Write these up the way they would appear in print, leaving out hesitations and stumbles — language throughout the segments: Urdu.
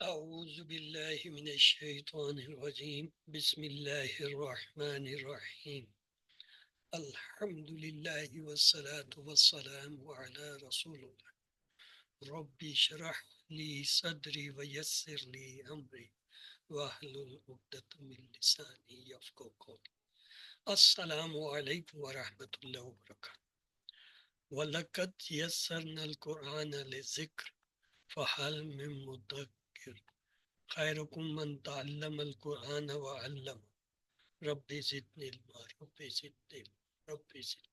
اعوذ باللہ من الشیطان الرجیم بسم اللہ الرحمن الرحیم الحمد للہ والصلاة والسلام علی رسول اللہ رب اشرح لی صدری ویسر لی امری واحلل عقدۃ من لسانی یفقہوا قولی۔ السلام علیکم ورحمۃ اللہ وبرکاتہ۔ وَلَقَدْ يَسَّرْنَا الْقُرْآنَ لِلذِّكْرِ فَهَلْ مِن مُّدَّكِرٍ خیرکم من تعلم القرآن وعلم رب زدنی علما رب زدنی علما رب زدنی۔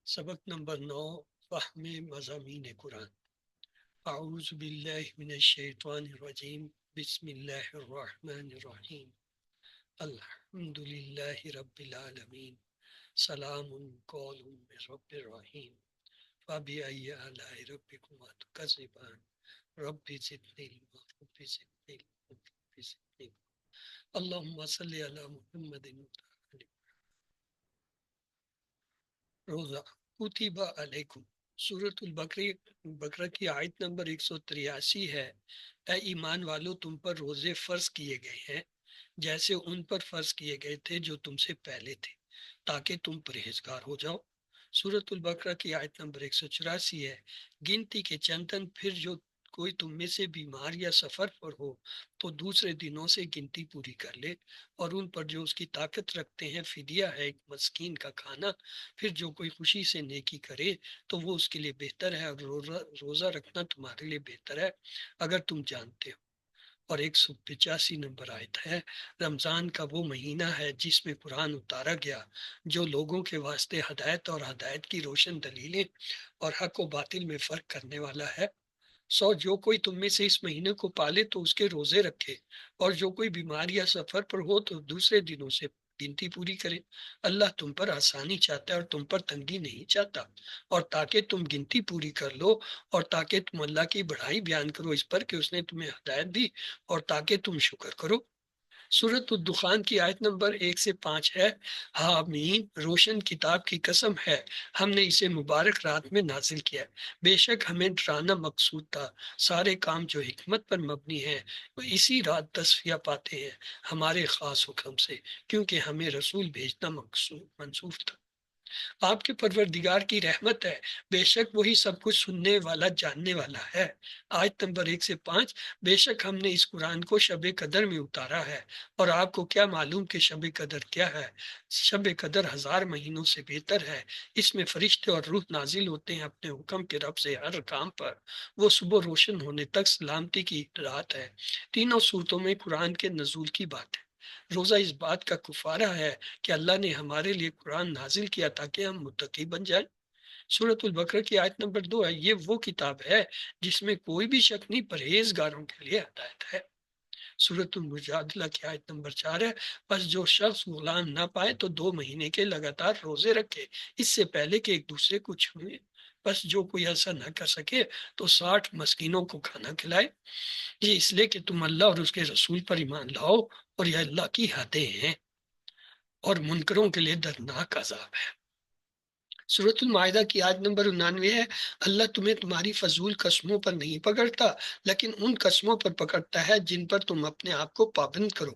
سبق نمبر 9، فہم مضامین قرآن۔ اعوذ باللہ من الشیطان الرجیم بسم اللہ الرحمن الرحیم الحمد للہ رب العالمین سلام قول من رب الرحیم فبأي آلاء ربكما تكذبان رب زدنی علما رب زدنی علما رب زدنی علما۔ اللہم صلی علی محمد۔ روزہ کتب علیکم، سورۃ البقرہ کی آیت نمبر 183 ہے۔ اے ایمان والو، تم پر روزے فرض کیے گئے ہیں جیسے ان پر فرض کیے گئے تھے جو تم سے پہلے تھے، تاکہ تم پرہیزگار ہو جاؤ۔ سورۃ البقرہ کی آیت نمبر 184 ہے۔ گنتی کے چند دن پھر جو کوئی تم میں سے بیمار یا سفر پر ہو تو دوسرے دنوں سے گنتی پوری کر لے، اور ان پر جو اس کی طاقت رکھتے ہیں فدیہ ہے ایک مسکین کا کھانا۔ پھر جو کوئی خوشی سے نیکی کرے تو وہ اس کے لیے بہتر ہے، اور روزہ رکھنا تمہارے لیے بہتر ہے اگر تم جانتے ہو۔ اور 185 نمبر آیت ہے۔ رمضان کا وہ مہینہ ہے جس میں قرآن اتارا گیا، جو لوگوں کے واسطے ہدایت اور ہدایت کی روشن دلیلیں اور حق و باطل میں فرق کرنے والا ہے۔ جو کوئی تم میں سے اس مہینے کو پالے تو اس کے روزے رکھے، اور جو کوئی بیمار یا سفر پر ہو تو دوسرے دنوں سے گنتی پوری کرے۔ اللہ تم پر آسانی چاہتا ہے اور تم پر تنگی نہیں چاہتا، اور تاکہ تم گنتی پوری کر لو، اور تاکہ تم اللہ کی بڑائی بیان کرو اس پر کہ اس نے تمہیں ہدایت دی، اور تاکہ تم شکر کرو۔ سورۃ الدخان کی آیت نمبر 1 سے 5 ہے۔ حامیم، روشن کتاب کی قسم ہے، ہم نے اسے مبارک رات میں نازل کیا۔ بے شک ہمیں ڈرانا مقصود تھا، سارے کام جو حکمت پر مبنی ہیں وہ اسی رات تصفیہ پاتے ہیں ہمارے خاص حکم سے، کیونکہ ہمیں رسول بھیجنا منصوب تھا۔ آپ کے پروردگار کی رحمت ہے، بے شک وہی سب کچھ سننے والا جاننے والا ہے۔ آیت نمبر 1 سے 5۔ بے شک ہم نے اس قرآن کو شب قدر میں اتارا ہے، اور آپ کو کیا معلوم کہ شب قدر کیا ہے؟ شب قدر 1000 مہینوں سے بہتر ہے۔ اس میں فرشتے اور روح نازل ہوتے ہیں اپنے حکم کے رب سے ہر کام پر۔ وہ صبح روشن ہونے تک سلامتی کی رات ہے۔ تینوں صورتوں میں قرآن کے نزول کی بات ہے۔ روزہ اس بات کا کفارہ ہے کہ اللہ نے ہمارے لیے قرآن نازل کیا تاکہ ہم متقی بن جائیں۔ سورۃ البقرہ کی آیت نمبر 2 ہے۔ یہ وہ کتاب ہے جس میں کوئی بھی شک نہیں، پرہیزگاروں کے لیے ہدایت ہے۔ سورۃ المجادلہ کی آیت نمبر 4 ہے۔ بس جو شخص غلام نہ پائے تو 2 مہینے کے لگاتار روزے رکھے، اس سے پہلے کہ ایک دوسرے کو چھوئے۔ بس جو کوئی ایسا نہ کر سکے تو 60 مسکینوں کو کھانا کھلائے۔ یہ اس لیے کہ تم اللہ اور اس کے رسول پر ایمان لاؤ، اور یہ اللہ کی حدیں ہیں، اور منکروں کے لیے دردناک عذاب ہے۔ سورۃ المائدہ کی آیت نمبر 99 ہے۔ اللہ تمہیں تمہاری فضول قسموں پر نہیں پکڑتا، لیکن ان قسموں پر پکڑتا ہے جن پر تم اپنے آپ کو پابند کرو۔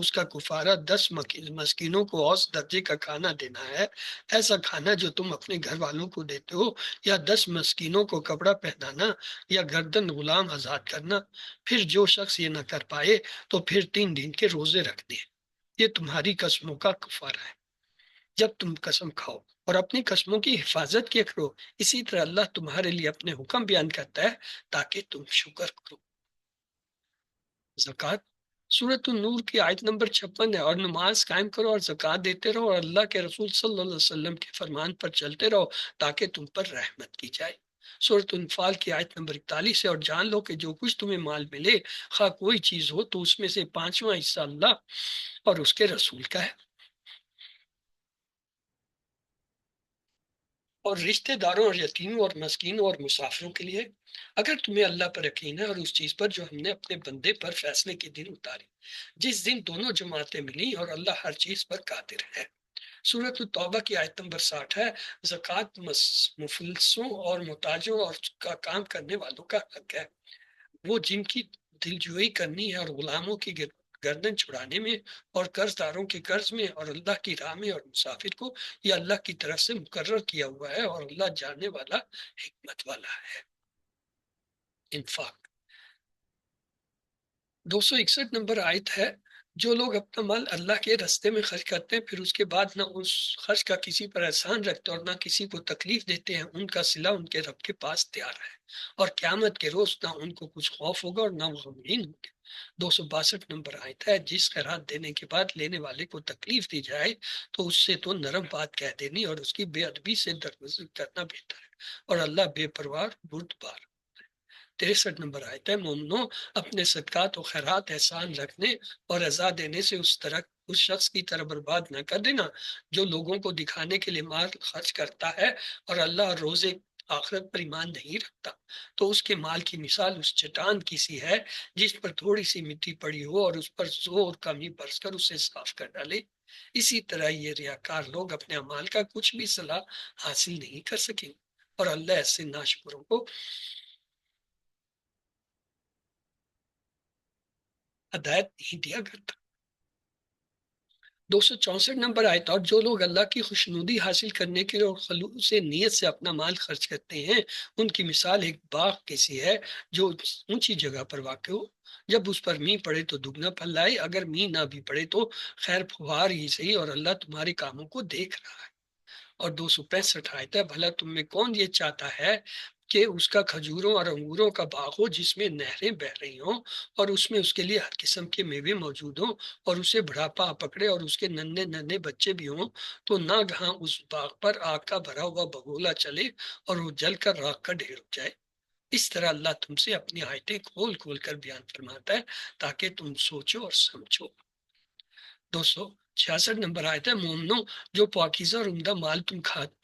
اس کا کفارہ 10 مسکینوں کو اوسط درجے کا کھانا دینا ہے، ایسا کھانا جو تم اپنے گھر والوں کو دیتے ہو، یا 10 مسکینوں کو کپڑا پہنانا، یا گردن غلام آزاد کرنا۔ پھر جو شخص یہ نہ کر پائے تو پھر 3 دن کے روزے رکھنے۔ یہ تمہاری قسموں کا کفارہ ہے جب تم قسم کھاؤ، اور اپنی قسموں کی حفاظت کیا کرو۔ اسی طرح اللہ تمہارے لیے اپنے حکم بیان کرتا ہے تاکہ تم شکر کرو۔ زکوٰۃ سورۃ النور کی آیت نمبر 56 ہے۔ اور نماز قائم کرو اور زکوٰۃ دیتے رہو، اور اللہ کے رسول صلی اللہ علیہ وسلم کے فرمان پر چلتے رہو تاکہ تم پر رحمت کی جائے۔ سورۃ انفال کی آیت نمبر 41 ہے۔ اور جان لو کہ جو کچھ تمہیں مال ملے، خواہ کوئی چیز ہو، تو اس میں سے 5واں حصہ اللہ اور اس کے رسول کا ہے، اور رشتہ داروں اور یتیموں اور مسکینوں اور مسافروں کے لیے، اگر تمہیں اللہ پر یقین ہے اور اس چیز پر جو ہم نے اپنے بندے پر فیصلے کے دن اتاری، جس دن دونوں جماعتیں ملی، اور اللہ ہر چیز پر قادر ہے۔ سورۃ التوبہ کی آیت نمبر 60 ہے۔ زکوٰۃ مفلسوں اور محتاجوں اور کا کام کرنے والوں کا حق ہے۔ وہ جن کی دلجوئی کرنی ہے اور غلاموں کی گردن چھڑانے میں اور قرض داروں کے قرض میں اور اللہ کی راہ میں اور مسافر کو، یہ اللہ کی طرف سے مقرر کیا ہوا ہے اور اللہ جاننے والا حکمت والا ہے۔ انفاق 261 نمبر آیت ہے، جو لوگ اپنا مال اللہ کے راستے میں خرچ کرتے ہیں پھر اس کے بعد نہ اس خرچ کا کسی پر احسان رکھتے اور نہ کسی کو تکلیف دیتے ہیں، ان کا صلہ ان کے رب کے پاس تیار ہے اور قیامت کے روز نہ ان کو کچھ خوف ہوگا اور نہ وہ غمگین ہوں گے۔ 262 نمبر آیت ہے، جس خیرات دینے کے بعد لینے والے کو تکلیف دی جائے تو اس سے تو نرم بات کہہ دینی اور اس کی بے ادبی سے درگزر کرنا بہتر ہے، اور اللہ بے پرواہ بردبار۔ 63 نمبر آیت ہے، مومنو اپنے صدقات و خیرات احسان رکھنے اور عزا دینے سے اس شخص کی طرح برباد نہ کر دینا جو لوگوں کو دکھانے کے لیے مال خرچ کرتا ہے اور اللہ اور روز آخرت پر ایمان نہیں رکھتا، تو اس کے مال کی مثال اس چٹان کی سی ہے جس پر تھوڑی سی مٹی پڑی ہو اور اس پر زور کمی برس کر اسے صاف کر ڈالے۔ اسی طرح یہ ریاکار لوگ اپنے اعمال کا کچھ بھی صلاح حاصل نہیں کر سکیں اور اللہ ایسے ناشکروں کو ہدایت نہیں دیا کرتا۔ 264 نمبر آیت، اور جو لوگ اللہ کی خوشنودی حاصل کرنے کے لیے اور خلوص نیت سے اپنا مال خرچ کرتے ہیں، ان کی مثال ایک باغ کی سی ہے جو اونچی جگہ پر واقع ہو، جب اس پر مینہ پڑے تو دگنا پھل لائے، اگر مینہ نہ بھی پڑے تو خیر فوار ہی صحیح، اور اللہ تمہارے کاموں کو دیکھ رہا ہے۔ اور 265 آیت ہے، بھلا تم میں کون یہ چاہتا ہے کہ اس کا کھجوروں اور انگوروں کا باغ ہو جس میں نہریں بہ رہی ہوں اور اس میں اس کے لیے ہر قسم کے میوے موجود ہوں اور اسے بڑھاپا پکڑے اور اس کے ننھے ننھے بچے بھی ہوں، تو نہ گہاں اس باغ پر آگ کا بھرا ہوا بگولا چلے اور وہ جل کر راکھ کا ڈھیر ہو جائے۔ اس طرح اللہ تم سے اپنی آیتیں کھول کھول کر بیان فرماتا ہے تاکہ تم سوچو اور سمجھو۔ 266 نمبر آیت ہے، مومنو جو پاکیزہ اور عمدہ مال تم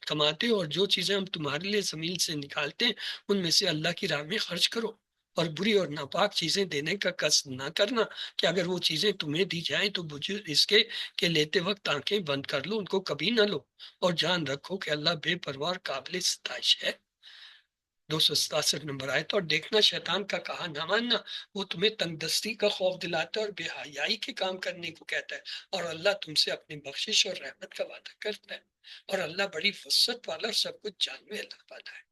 کماتے ہو اور جو چیزیں ہم تمہارے لیے زمین سے نکالتے ہیں ان میں سے اللہ کی راہ میں خرچ کرو، اور بری اور ناپاک چیزیں دینے کا قصد نہ کرنا کہ اگر وہ چیزیں تمہیں دی جائیں تو بجز اس کے کہ لیتے وقت آنکھیں بند کر لو، ان کو کبھی نہ لو، اور جان رکھو کہ اللہ بے پرواہ قابل ستائش ہے۔ 267 نمبر آئے تو، اور دیکھنا شیطان کا کہا نہ ماننا، وہ تمہیں تنگ دستی کا خوف دلاتا ہے اور بے حیائی کے کام کرنے کو کہتا ہے، اور اللہ تم سے اپنی بخشش اور رحمت کا وعدہ کرتا ہے، اور اللہ بڑی وسعت والا اور سب کچھ جاننے اللہ والا ہے۔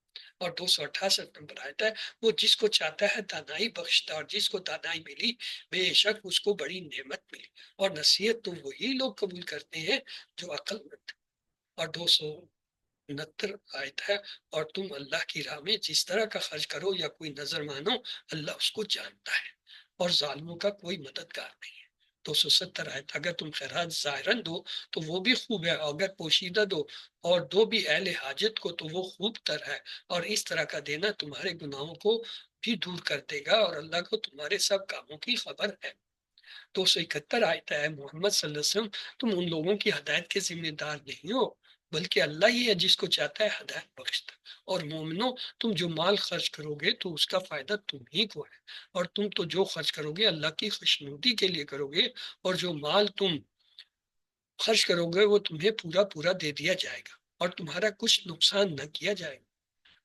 اور 268 نمبر آتا ہے، وہ جس کو چاہتا ہے دانائی بخشتا، اور جس کو دانائی ملی بے شک اس کو بڑی نعمت ملی، اور نصیحت تو وہی لوگ قبول کرتے ہیں جو عقل مند۔ اور 269 آیت ہے، اور تم اللہ کی راہ میں جس طرح کا خرچ کرو یا کوئی نظر مانو اللہ اس کو جانتا ہے اور ظالموں کا کوئی مددگار نہیں ہے۔ 270 آیت، اگر تم خیرات ظاہراً دو تو وہ بھی خوب ہے، اگر پوشیدہ دو اور دو بھی اہل حاجت کو تو وہ خوب تر ہے، اور اس طرح کا دینا تمہارے گناہوں کو بھی دور کر دے گا اور اللہ کو تمہارے سب کاموں کی خبر ہے۔ 271 آیت ہے، محمد صلی اللہ علیہ وسلم تم ان لوگوں کی ہدایت کے ذمہ دار نہیں ہو بلکہ اللہ ہی ہے جس کو چاہتا ہے ہدایت بخشتا۔ اور مومنو تم جو مال خرچ کرو گے تو اس کا فائدہ تم ہی کو ہے، اور تم تو جو خرچ کرو گے اللہ کی خوشنودی کے لیے کرو گے، اور جو مال تم خرچ کرو گے وہ تمہیں پورا پورا دے دیا جائے گا اور تمہارا کچھ نقصان نہ کیا جائے گا۔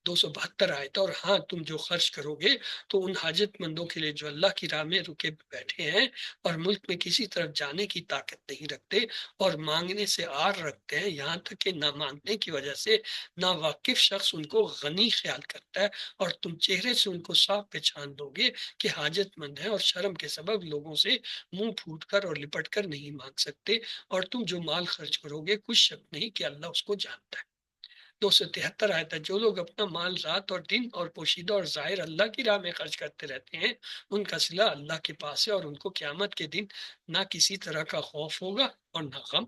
272 آئے تو، اور ہاں تم جو خرچ کرو گے تو ان حاجت مندوں کے لیے جو اللہ کی راہ میں رکے بیٹھے ہیں اور ملک میں کسی طرف جانے کی طاقت نہیں رکھتے اور مانگنے سے آر رکھتے ہیں، یہاں تک کہ نہ مانگنے کی وجہ سے نا واقف شخص ان کو غنی خیال کرتا ہے، اور تم چہرے سے ان کو صاف پہچان دو گے کہ حاجت مند ہے اور شرم کے سبب لوگوں سے منہ پھوٹ کر اور لپٹ کر نہیں مانگ سکتے، اور تم جو مال خرچ کرو گے کچھ شک نہیں کہ اللہ اس کو جانتا ہے۔ 273 آیت ہے، جو لوگ اپنا مال رات اور دن اور پوشیدہ اور ظاہر اللہ کی راہ میں خرچ کرتے رہتے ہیں ان کا صلہ اللہ کے پاس ہے، اور ان کو قیامت کے دن نہ کسی طرح کا خوف ہوگا اور نہ غم۔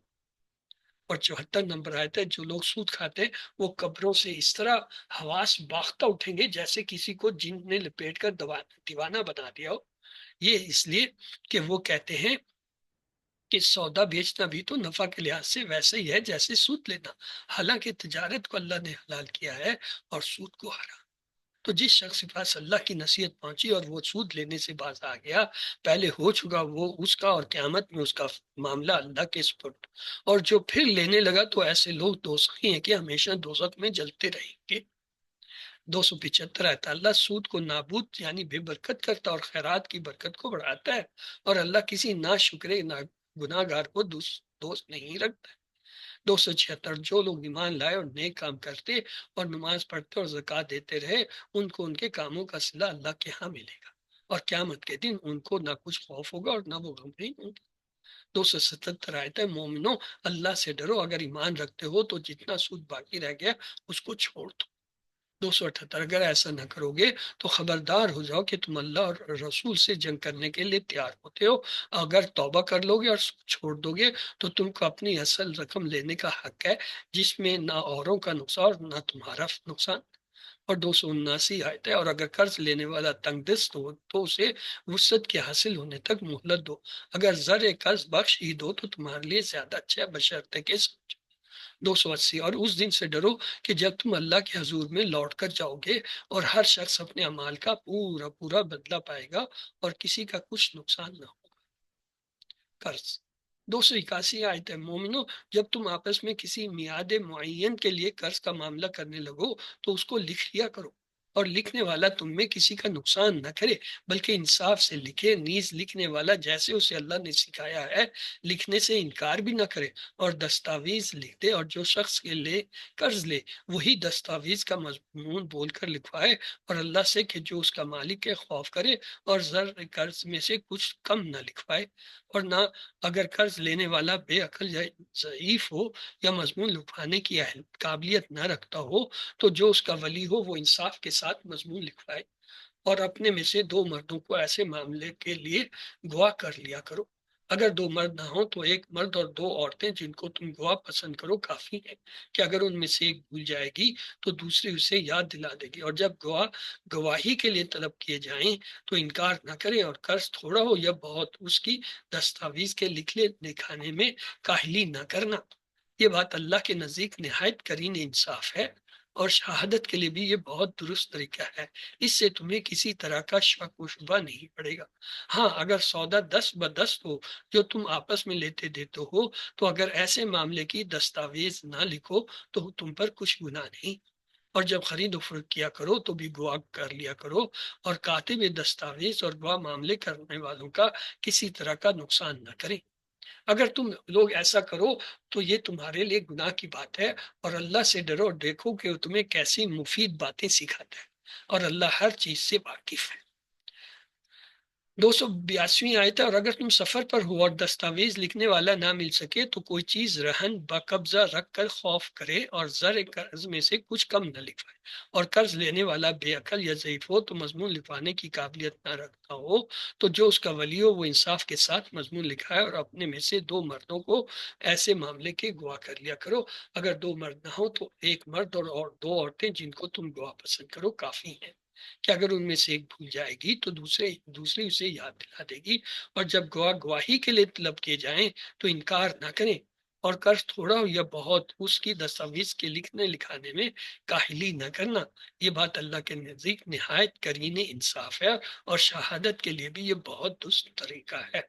اور 74 نمبر آیت ہے، جو لوگ سود کھاتے ہیں وہ قبروں سے اس طرح حواس باختہ اٹھیں گے جیسے کسی کو جن نے لپیٹ کر دیوانہ بنا دیا ہو، یہ اس لیے کہ وہ کہتے ہیں کہ سودا بیچنا بھی تو نفع کے لحاظ سے ویسے ہی ہے جیسے سود لینا، حالانکہ تجارت کو اللہ نے حلال کیا ہے اور سود کو حرام۔ تو جس شخص کے پاس اللہ کی نصیحت پہنچی اور وہ سود لینے سے باز آ گیا، پہلے ہو چکا وہ اس کا، اور قیامت میں اس کا معاملہ اللہ کے سپرد، اور جو پھر لینے لگا تو ایسے لوگ دوزخی ہیں کہ ہمیشہ دوزخ میں جلتے رہیں گے۔ 275 آتا اللہ سود کو نابود یعنی بے برکت کرتا اور خیرات کی برکت کو بڑھاتا ہے، اور اللہ کسی نا شکرے نا گناہ گار کو دوست نہیں رکھتا۔ 276 جو لوگ ایمان لائے اور نیک کام کرتے اور نماز پڑھتے اور زکوٰۃ دیتے رہے، ان کو ان کے کاموں کا صلہ اللہ کے ہاں ملے گا، اور قیامت کے دن ان کو نہ کچھ خوف ہوگا اور نہ وہ غمگین ہوں گے۔ 277 آیت ہے مومنو اللہ سے ڈرو، اگر ایمان رکھتے ہو تو جتنا سود باقی رہ گیا اس کو چھوڑ دو۔ 278 اگر ایسا نہ کرو گے تو خبردار ہو جاؤ کہ تم اللہ اور رسول سے جنگ کرنے کے لیے تیار ہوتے ہو، اگر توبہ کر لو گے اور چھوڑ دو گے تو تم کو اپنی اصل رقم لینے کا حق ہے، جس میں نہ اوروں کا نقصان اور نہ تمہارا نقصان۔ اور 279 آیت ہے اور اگر قرض لینے والا تنگ دست ہو تو اسے وسعت کے حاصل ہونے تک مہلت دو، اگر زر قرض بخش ہی دو تو تمہارے لیے زیادہ اچھا ہے، بشرطے کہ 280 اور اس دن سے ڈرو کہ جب تم اللہ کے حضور میں لوٹ کر جاؤ گے اور ہر شخص اپنے اعمال کا پورا پورا بدلہ پائے گا اور کسی کا کچھ نقصان نہ ہوگا۔ قرض 281 آیت ہے مومنو جب تم آپس میں کسی میعاد معین کے لیے قرض کا معاملہ کرنے لگو تو اس کو لکھ لیا کرو، اور لکھنے والا تم میں کسی کا نقصان نہ کرے بلکہ انصاف سے لکھے، نیز لکھنے والا جیسے اسے اللہ نے سکھایا ہے لکھنے سے انکار بھی نہ کرے اور دستاویز لکھ دے، اور جو شخص کے لے قرض لے وہی دستاویز کا مضمون بول کر لکھوائے، اور اللہ سے کہ جو اس کا مالک کے خوف کرے، اور زر قرض میں سے کچھ کم نہ لکھوائے، اور نہ اگر قرض لینے والا بے عقل یا ضعیف ہو یا مضمون لکھوانے کی قابلیت نہ رکھتا ہو تو جو اس کا ولی ہو وہ انصاف کے ساتھ مضمون لکھوائے، اور اپنے میں سے 2 مردوں کو ایسے معاملے کے لیے گواہ کر لیا کرو، اگر 2 مرد نہ ہوں تو 1 مرد اور 2 عورتیں جن کو تم گواہ پسند کرو کافی ہے، کہ اگر ان میں سے ایک بھول جائے گی تو دوسری اسے یاد دلا دے گی، اور جب گواہ گواہی کے لیے طلب کیے جائیں تو انکار نہ کرے، اور قرض تھوڑا ہو یا بہت اس کی دستاویز کے لکھنے دکھانے میں کاہلی نہ کرنا، یہ بات اللہ کے نزدیک نہایت کرین انصاف ہے، اور شہادت کے لیے بھی یہ بہت درست طریقہ ہے، اس سے تمہیں کسی طرح کا شک و شبہ نہیں پڑے گا۔ ہاں اگر سودا 10 ہو جو تم آپس میں لیتے دیتے ہو تو اگر ایسے معاملے کی دستاویز نہ لکھو تو تم پر کچھ گناہ نہیں، اور جب خرید و فروخت کیا کرو تو بھی گواہ کر لیا کرو، اور کاتب دستاویز اور گواہ معاملے کرنے والوں کا کسی طرح کا نقصان نہ کریں، اگر تم لوگ ایسا کرو تو یہ تمہارے لیے گناہ کی بات ہے، اور اللہ سے ڈرو اور دیکھو کہ وہ تمہیں کیسی مفید باتیں سکھاتا ہے، اور اللہ ہر چیز سے واقف ہے۔ 282 آیت ہے اور اگر تم سفر پر ہو اور دستاویز لکھنے والا نہ مل سکے تو کوئی چیز رہن بقبضہ رکھ کر خوف کرے اور زر قرض میں سے کچھ کم نہ لکھوائے، اور قرض لینے والا بے عقل یا ضعیف ہو تو مضمون لکھوانے کی قابلیت نہ رکھتا ہو تو جو اس کا ولی ہو وہ انصاف کے ساتھ مضمون لکھائے، اور اپنے میں سے 2 مردوں کو ایسے معاملے کے گواہ کر لیا کرو، اگر 2 مرد نہ ہو تو 1 مرد اور 2 عورتیں جن کو تم گواہ پسند کرو کافی ہیں، کہ اگر ان میں سے ایک بھول جائے گی تو دوسری اسے یاد دلا دے گی، اور جب گواہی کے لیے طلب کیے جائیں تو انکار نہ کریں، اور قرض تھوڑا ہو یا بہت اس کی دستاویز کے لکھنے لکھانے میں کاہلی نہ کرنا، یہ بات اللہ کے نزدیک نہایت کرین انصاف ہے، اور شہادت کے لیے بھی یہ بہت درست طریقہ ہے،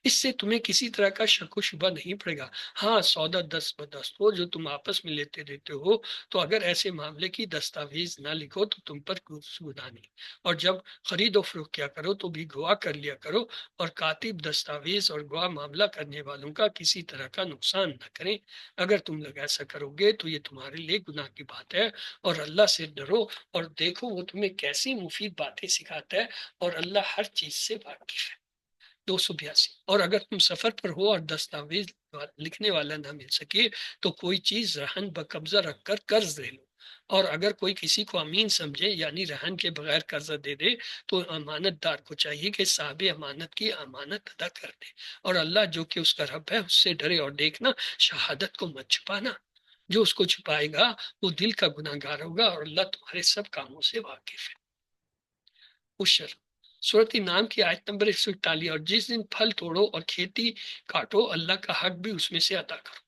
اس سے تمہیں کسی طرح کا شک و شبہ نہیں پڑے گا۔ ہاں سودا 10 ہو جو تم آپس میں لیتے دیتے ہو تو اگر ایسے معاملے کی دستاویز نہ لکھو تو تم پر کچھ گناہ نہیں، اور جب خرید و فروخت کیا کرو تو بھی گواہ کر لیا کرو، اور کاتب دستاویز اور گواہ معاملہ کرنے والوں کا کسی طرح کا نقصان نہ کریں، اگر تم لوگ ایسا کرو گے تو یہ تمہارے لیے گناہ کی بات ہے، اور اللہ سے ڈرو اور دیکھو وہ تمہیں کیسی مفید باتیں سکھاتا ہے، اور اللہ ہر چیز سے واقف ہے۔ 282 اور اگر تم سفر پر ہو اور دستاویز لکھنے والا نہ مل سکے تو کوئی چیز رہن بقبضہ رکھ کر قرض لے لو، اور اگر کوئی کسی کو امین سمجھے یعنی رہن کے بغیر قرضہ دے دے تو امانت دار کو چاہیے کہ صاحب امانت کی امانت ادا کر دے، اور اللہ جو کہ اس کا رب ہے اس سے ڈرے، اور دیکھنا شہادت کو مت چھپانا، جو اس کو چھپائے گا وہ دل کا گناہ گار ہوگا، اور اللہ تمہارے سب کاموں سے واقف ہے۔ عشر صورت نام کی آیت نمبر 141 اور جس دن پھل توڑو اور کھیتی کاٹو اللہ کا حق بھی اس میں سے ادا کرو۔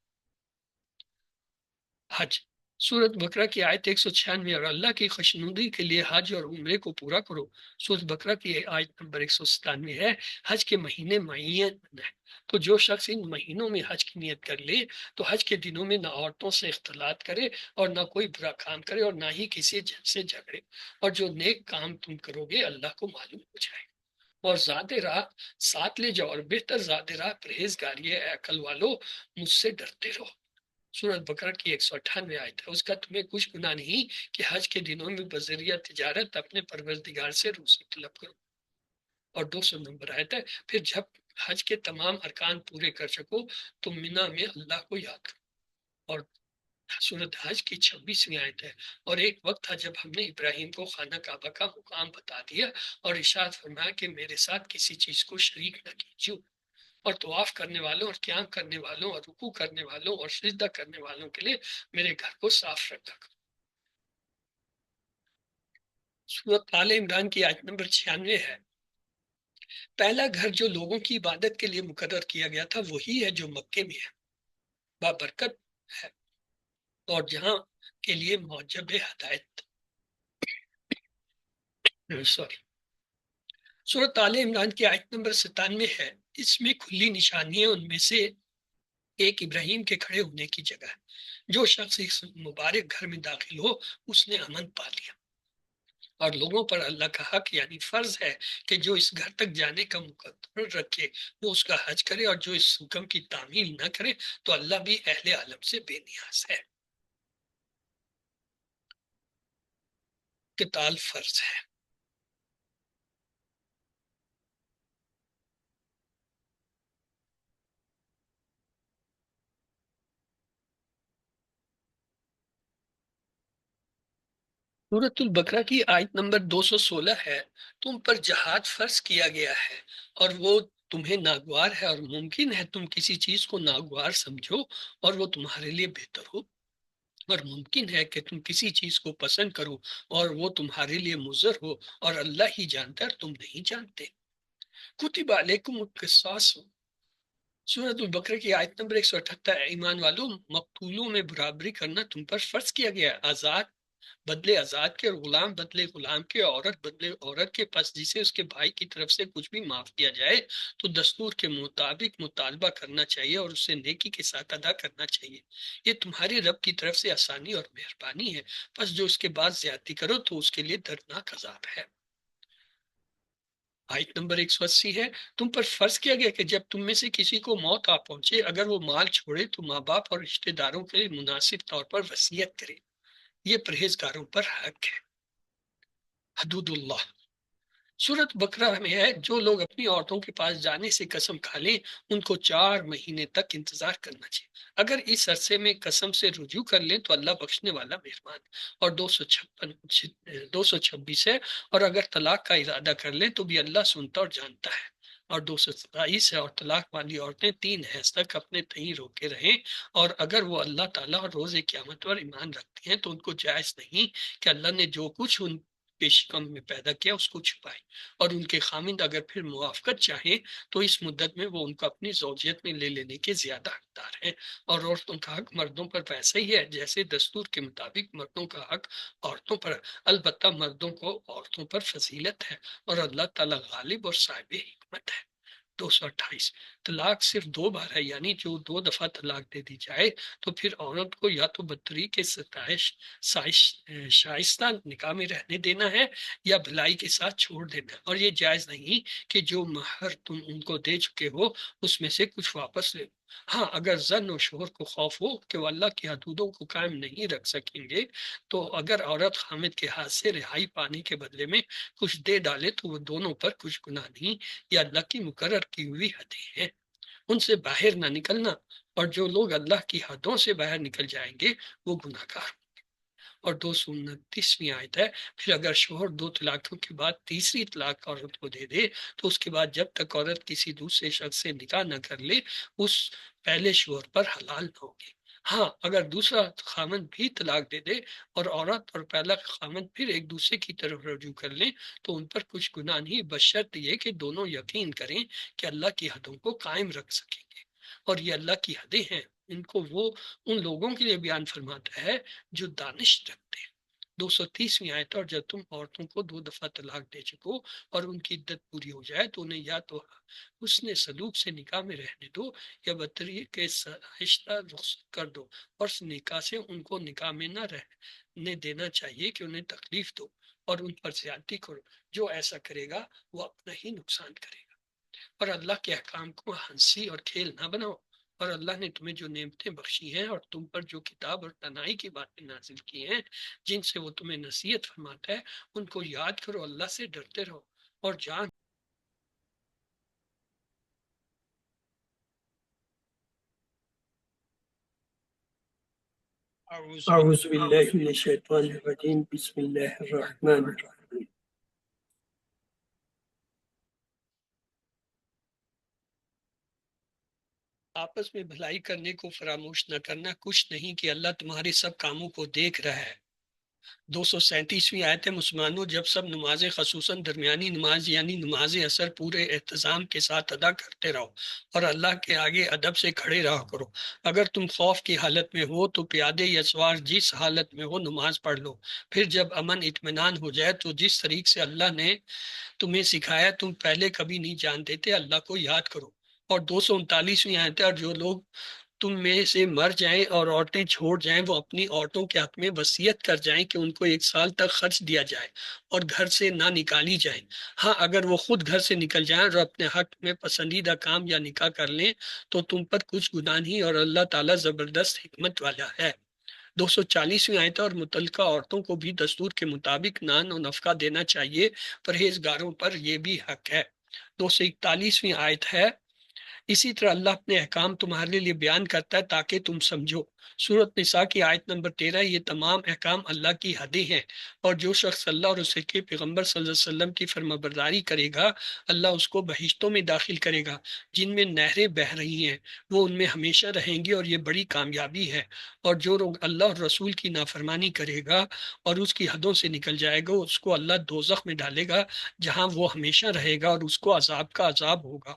حج سورت بقرہ کی آیت 196 اور اللہ کی خوشنودی کے لیے حج اور عمرے کو پورا کرو۔ سورت بقرہ کی آیت نمبر 197 ہے حج کے مہینے معین ہے، تو جو شخص ان مہینوں میں حج کی نیت کر لے تو حج کے دنوں میں نہ عورتوں سے اختلاط کرے اور نہ کوئی برا کام کرے اور نہ ہی کسی جن سے جھگڑے، اور جو نیک کام تم کرو گے اللہ کو معلوم ہو جائے، اور ذات راہ ساتھ لے جاؤ، اور بہتر ذات راہ پرہیزگاری ہے، اے عقل والو مجھ سے ڈرتے رہو۔ سورت بقرہ کی 198 آیت ہے، اس کا تمہیں کچھ گناہ نہیں کہ حج کے دنوں میں بذریعہ تجارت اپنے پروردگار سے روزی طلب کرو۔ اور 200 نمبر آیت ہے، پھر جب حج کے تمام ارکان پورے کر سکو تو مینا میں اللہ کو یاد کرو۔ اور سورت حج کی 26ویں آیت ہے، اور ایک وقت تھا جب ہم نے ابراہیم کو خانہ کعبہ کا مقام بتا دیا اور ارشاد فرمایا کہ میرے ساتھ کسی چیز کو شریک نہ کیجیے، اور طواف کرنے والوں اور قیام کرنے والوں اور رکوع کرنے والوں اور سجدہ کرنے والوں کے لیے میرے گھر کو صاف رکھا کرو۔ سورت آل عمران کی آیت نمبر 96 ہے، پہلا گھر جو لوگوں کی عبادت کے لیے مقرر کیا گیا تھا وہی ہے جو مکے میں ہے، بابرکت ہے، اور جہاں کے لیے موجب ہدایت۔ سوری، سورت آل عمران کی آیت نمبر 97 ہے، اس میں کھلی نشانیاں، ان میں سے ایک ابراہیم کے کھڑے ہونے کی جگہ ہے، جو شخص اس مبارک گھر میں داخل ہو اس نے امن پا لیا، اور لوگوں پر اللہ کا حق یعنی فرض ہے کہ جو اس گھر تک جانے کا مقرر رکھے وہ اس کا حج کرے، اور جو اس حکم کی تعمیل نہ کرے تو اللہ بھی اہل عالم سے بے نیاز ہے۔ قتال فرض ہے۔ سورۃ البقرہ کی آیت نمبر 216 ہے، تم پر جہاد فرض کیا گیا ہے اور وہ تمہیں ناگوار ہے، اور ممکن ہے تم کسی چیز کو ناگوار سمجھو اور وہ تمہارے لیے بہتر ہو، اور ممکن ہے کہ تم کسی چیز کو پسند کرو اور وہ تمہارے لیے مضر ہو، اور اللہ ہی جانتا ہے تم نہیں جانتے۔ کتب علیکم القصاص، سورۃ البقرہ کی آیت نمبر 178 ہے، ایمان والو مقتولوں میں برابری کرنا تم پر فرض کیا گیا ہے، آزاد بدلے آزاد کے، اور غلام بدلے غلام کے، عورت بدلے عورت کے، پس جسے اس کے بھائی کی طرف سے کچھ بھی معاف کیا جائے تو دستور کے مطابق مطالبہ کرنا چاہیے اور اسے نیکی کے ساتھ ادا کرنا چاہیے، یہ تمہاری رب کی طرف سے آسانی اور مہربانی ہے، پس جو اس کے بعد زیادتی کرو تو اس کے لیے دردناک عذاب ہے۔ آیت نمبر 180 ہے، تم پر فرض کیا گیا کہ جب تم میں سے کسی کو موت آ پہنچے اگر وہ مال چھوڑے تو ماں باپ اور رشتہ داروں کے لیے مناسب طور پر وصیت کرے، یہ پرہیزگاروں پر حق ہے۔ حدود اللہ، سورت بقرہ میں ہے، جو لوگ اپنی عورتوں کے پاس جانے سے قسم کھا لیں ان کو 4 مہینے تک انتظار کرنا چاہیے، اگر اس عرصے میں قسم سے رجوع کر لیں تو اللہ بخشنے والا مہربان۔ اور 226 ہے، اور اگر طلاق کا ارادہ کر لیں تو بھی اللہ سنتا اور جانتا ہے۔ اور 227 ہے، اور طلاق والی عورتیں 3 حیض تک اپنے تئیں روکے رہیں، اور اگر وہ اللہ تعالیٰ اور روز قیامت پر ایمان رکھتی ہیں تو ان کو جائز نہیں کہ اللہ نے جو کچھ ان کے شکم میں پیدا کیا اس کو چھپائے، اور ان کے خامند اگر پھر موافقت چاہیں تو اس مدت میں وہ ان کو اپنی زوجیت میں لے لینے کے زیادہ حقدار ہیں، اور عورتوں کا حق مردوں پر ویسا ہی ہے جیسے دستور کے مطابق مردوں کا حق عورتوں پر، البتہ مردوں کو عورتوں پر فضیلت ہے، اور اللہ تعالیٰ غالب اور صاحب حکمت ہے۔ 228، طلاق صرف 2 بار ہے، یعنی جو 2 دفعہ طلاق دے دی جائے تو پھر عورت کو یا تو بدتری کے شائستہ نکاح میں رہنے دینا ہے یا بھلائی کے ساتھ چھوڑ دینا ہے، اور یہ جائز نہیں کہ جو مہر تم ان کو دے چکے ہو اس میں سے کچھ واپس لے۔ ہاں، اگر زن و شوہر کو خوف ہو کہ وہ اللہ کی حدودوں کو قائم نہیں رکھ سکیں گے تو اگر عورت خامد کے ہاتھ سے رہائی پانے کے بدلے میں کچھ دے ڈالے تو وہ دونوں پر کچھ گناہ نہیں، یہ اللہ کی مقرر کی ہوئی حدیں ہیں، ان سے باہر نہ نکلنا، اور جو لوگ اللہ کی حدوں سے باہر نکل جائیں گے وہ گناہ گار۔ اور 229 آیت ہے، پھر اگر شوہر 2 طلاقوں کے بعد تیسری طلاق عورت کو دے دے تو اس کے بعد جب تک عورت کسی دوسرے شخص سے نکاح نہ کر لے اس پہلے شوہر پر حلال نہ ہوگی۔ ہاں، اگر دوسرا خامند بھی طلاق دے دے اور عورت اور پہلا خامند پھر ایک دوسرے کی طرف رجوع کر لیں تو ان پر کچھ گناہ نہیں، بشرط یہ کہ دونوں یقین کریں کہ اللہ کی حدوں کو قائم رکھ سکیں گے، اور یہ اللہ کی حدیں ہیں، ان کو وہ ان لوگوں کے لیے بیان فرماتا ہے جو دانش رکھتے ہیں۔ 230ویں آیت، اور جب تم عورتوں کو 2 دفعہ طلاق دے چکو اور ان کی عدت پوری ہو جائے تو انہیں یا تو حسن سلوک سے نکاح میں رہنے دو یا بطریق رشتہ رخصت کر دو، اور نکاح سے ان کو نکاح میں نہ رہنے دینا چاہیے کہ انہیں تکلیف دو اور ان پر زیادتی کرو۔ جو ایسا کرے گا وہ اپنا ہی نقصان کرے گا، اور اللہ کے احکام کو ہنسی اور کھیل نہ بناؤ۔ اور اللہ نے تمہیں جو نعمتیں بخشی ہیں اور تم پر جو کتاب اور تنائی کی باتیں نازل کی ہیں جن سے وہ تمہیں نصیحت فرماتا ہے ان کو یاد کرو، اللہ سے ڈرتے رہو اور جان أعوذ بالله من الشيطان الرجيم بسم الله الرحمن الرحيم آپس میں بھلائی کرنے کو فراموش نہ کرنا، کچھ نہیں کہ اللہ تمہارے سب کاموں کو دیکھ رہا ہے۔ 237ویں آیت ہے، مسلمانوں جب سب نمازیں خصوصاً درمیانی نماز یعنی نماز اثر پورے اہتمام کے ساتھ ادا کرتے رہو اور اللہ کے آگے ادب سے کھڑے رہا کرو۔ اگر تم خوف کی حالت میں ہو تو پیادے یا سوار جس حالت میں ہو نماز پڑھ لو، پھر جب امن اطمینان ہو جائے تو جس طریق سے اللہ نے تمہیں سکھایا تم پہلے کبھی نہیں جانتے تھے اللہ کو یاد کرو۔ اور 239ویں آیت ہے، اور جو لوگ تم میں سے مر جائیں اور عورتیں چھوڑ جائیں وہ اپنی عورتوں کے حق میں وصیت کر جائیں کہ ان کو 1 سال تک خرچ دیا جائے اور گھر سے نہ نکالی جائیں۔ ہاں اگر وہ خود گھر سے نکل جائیں اور اپنے حق میں پسندیدہ کام یا نکاح کر لیں تو تم پر کچھ گناہ نہیں، اور اللہ تعالیٰ زبردست حکمت والا ہے۔ 240ویں آیت ہے، اور متعلقہ عورتوں کو بھی دستور کے مطابق نان و نفقہ دینا چاہیے، پرہیزگاروں پر یہ بھی حق ہے۔ 241ویں آیت ہے، اسی طرح اللہ اپنے احکام تمہارے لیے بیان کرتا ہے تاکہ تم سمجھو۔ سورۃ نساء کی آیت نمبر 13، یہ تمام احکام اللہ کی حدیں ہیں، اور جو شخص اللہ اور اس کے پیغمبر صلی اللہ علیہ وسلم کی فرمانبرداری کرے گا اللہ اس کو بہشتوں میں داخل کرے گا جن میں نہریں بہہ رہی ہیں، وہ ان میں ہمیشہ رہیں گی اور یہ بڑی کامیابی ہے۔ اور جو لوگ اللہ اور رسول کی نافرمانی کرے گا اور اس کی حدوں سے نکل جائے گا اس کو اللہ دوزخ میں ڈالے گا جہاں وہ ہمیشہ رہے گا اور اس کو عذاب کا عذاب ہوگا۔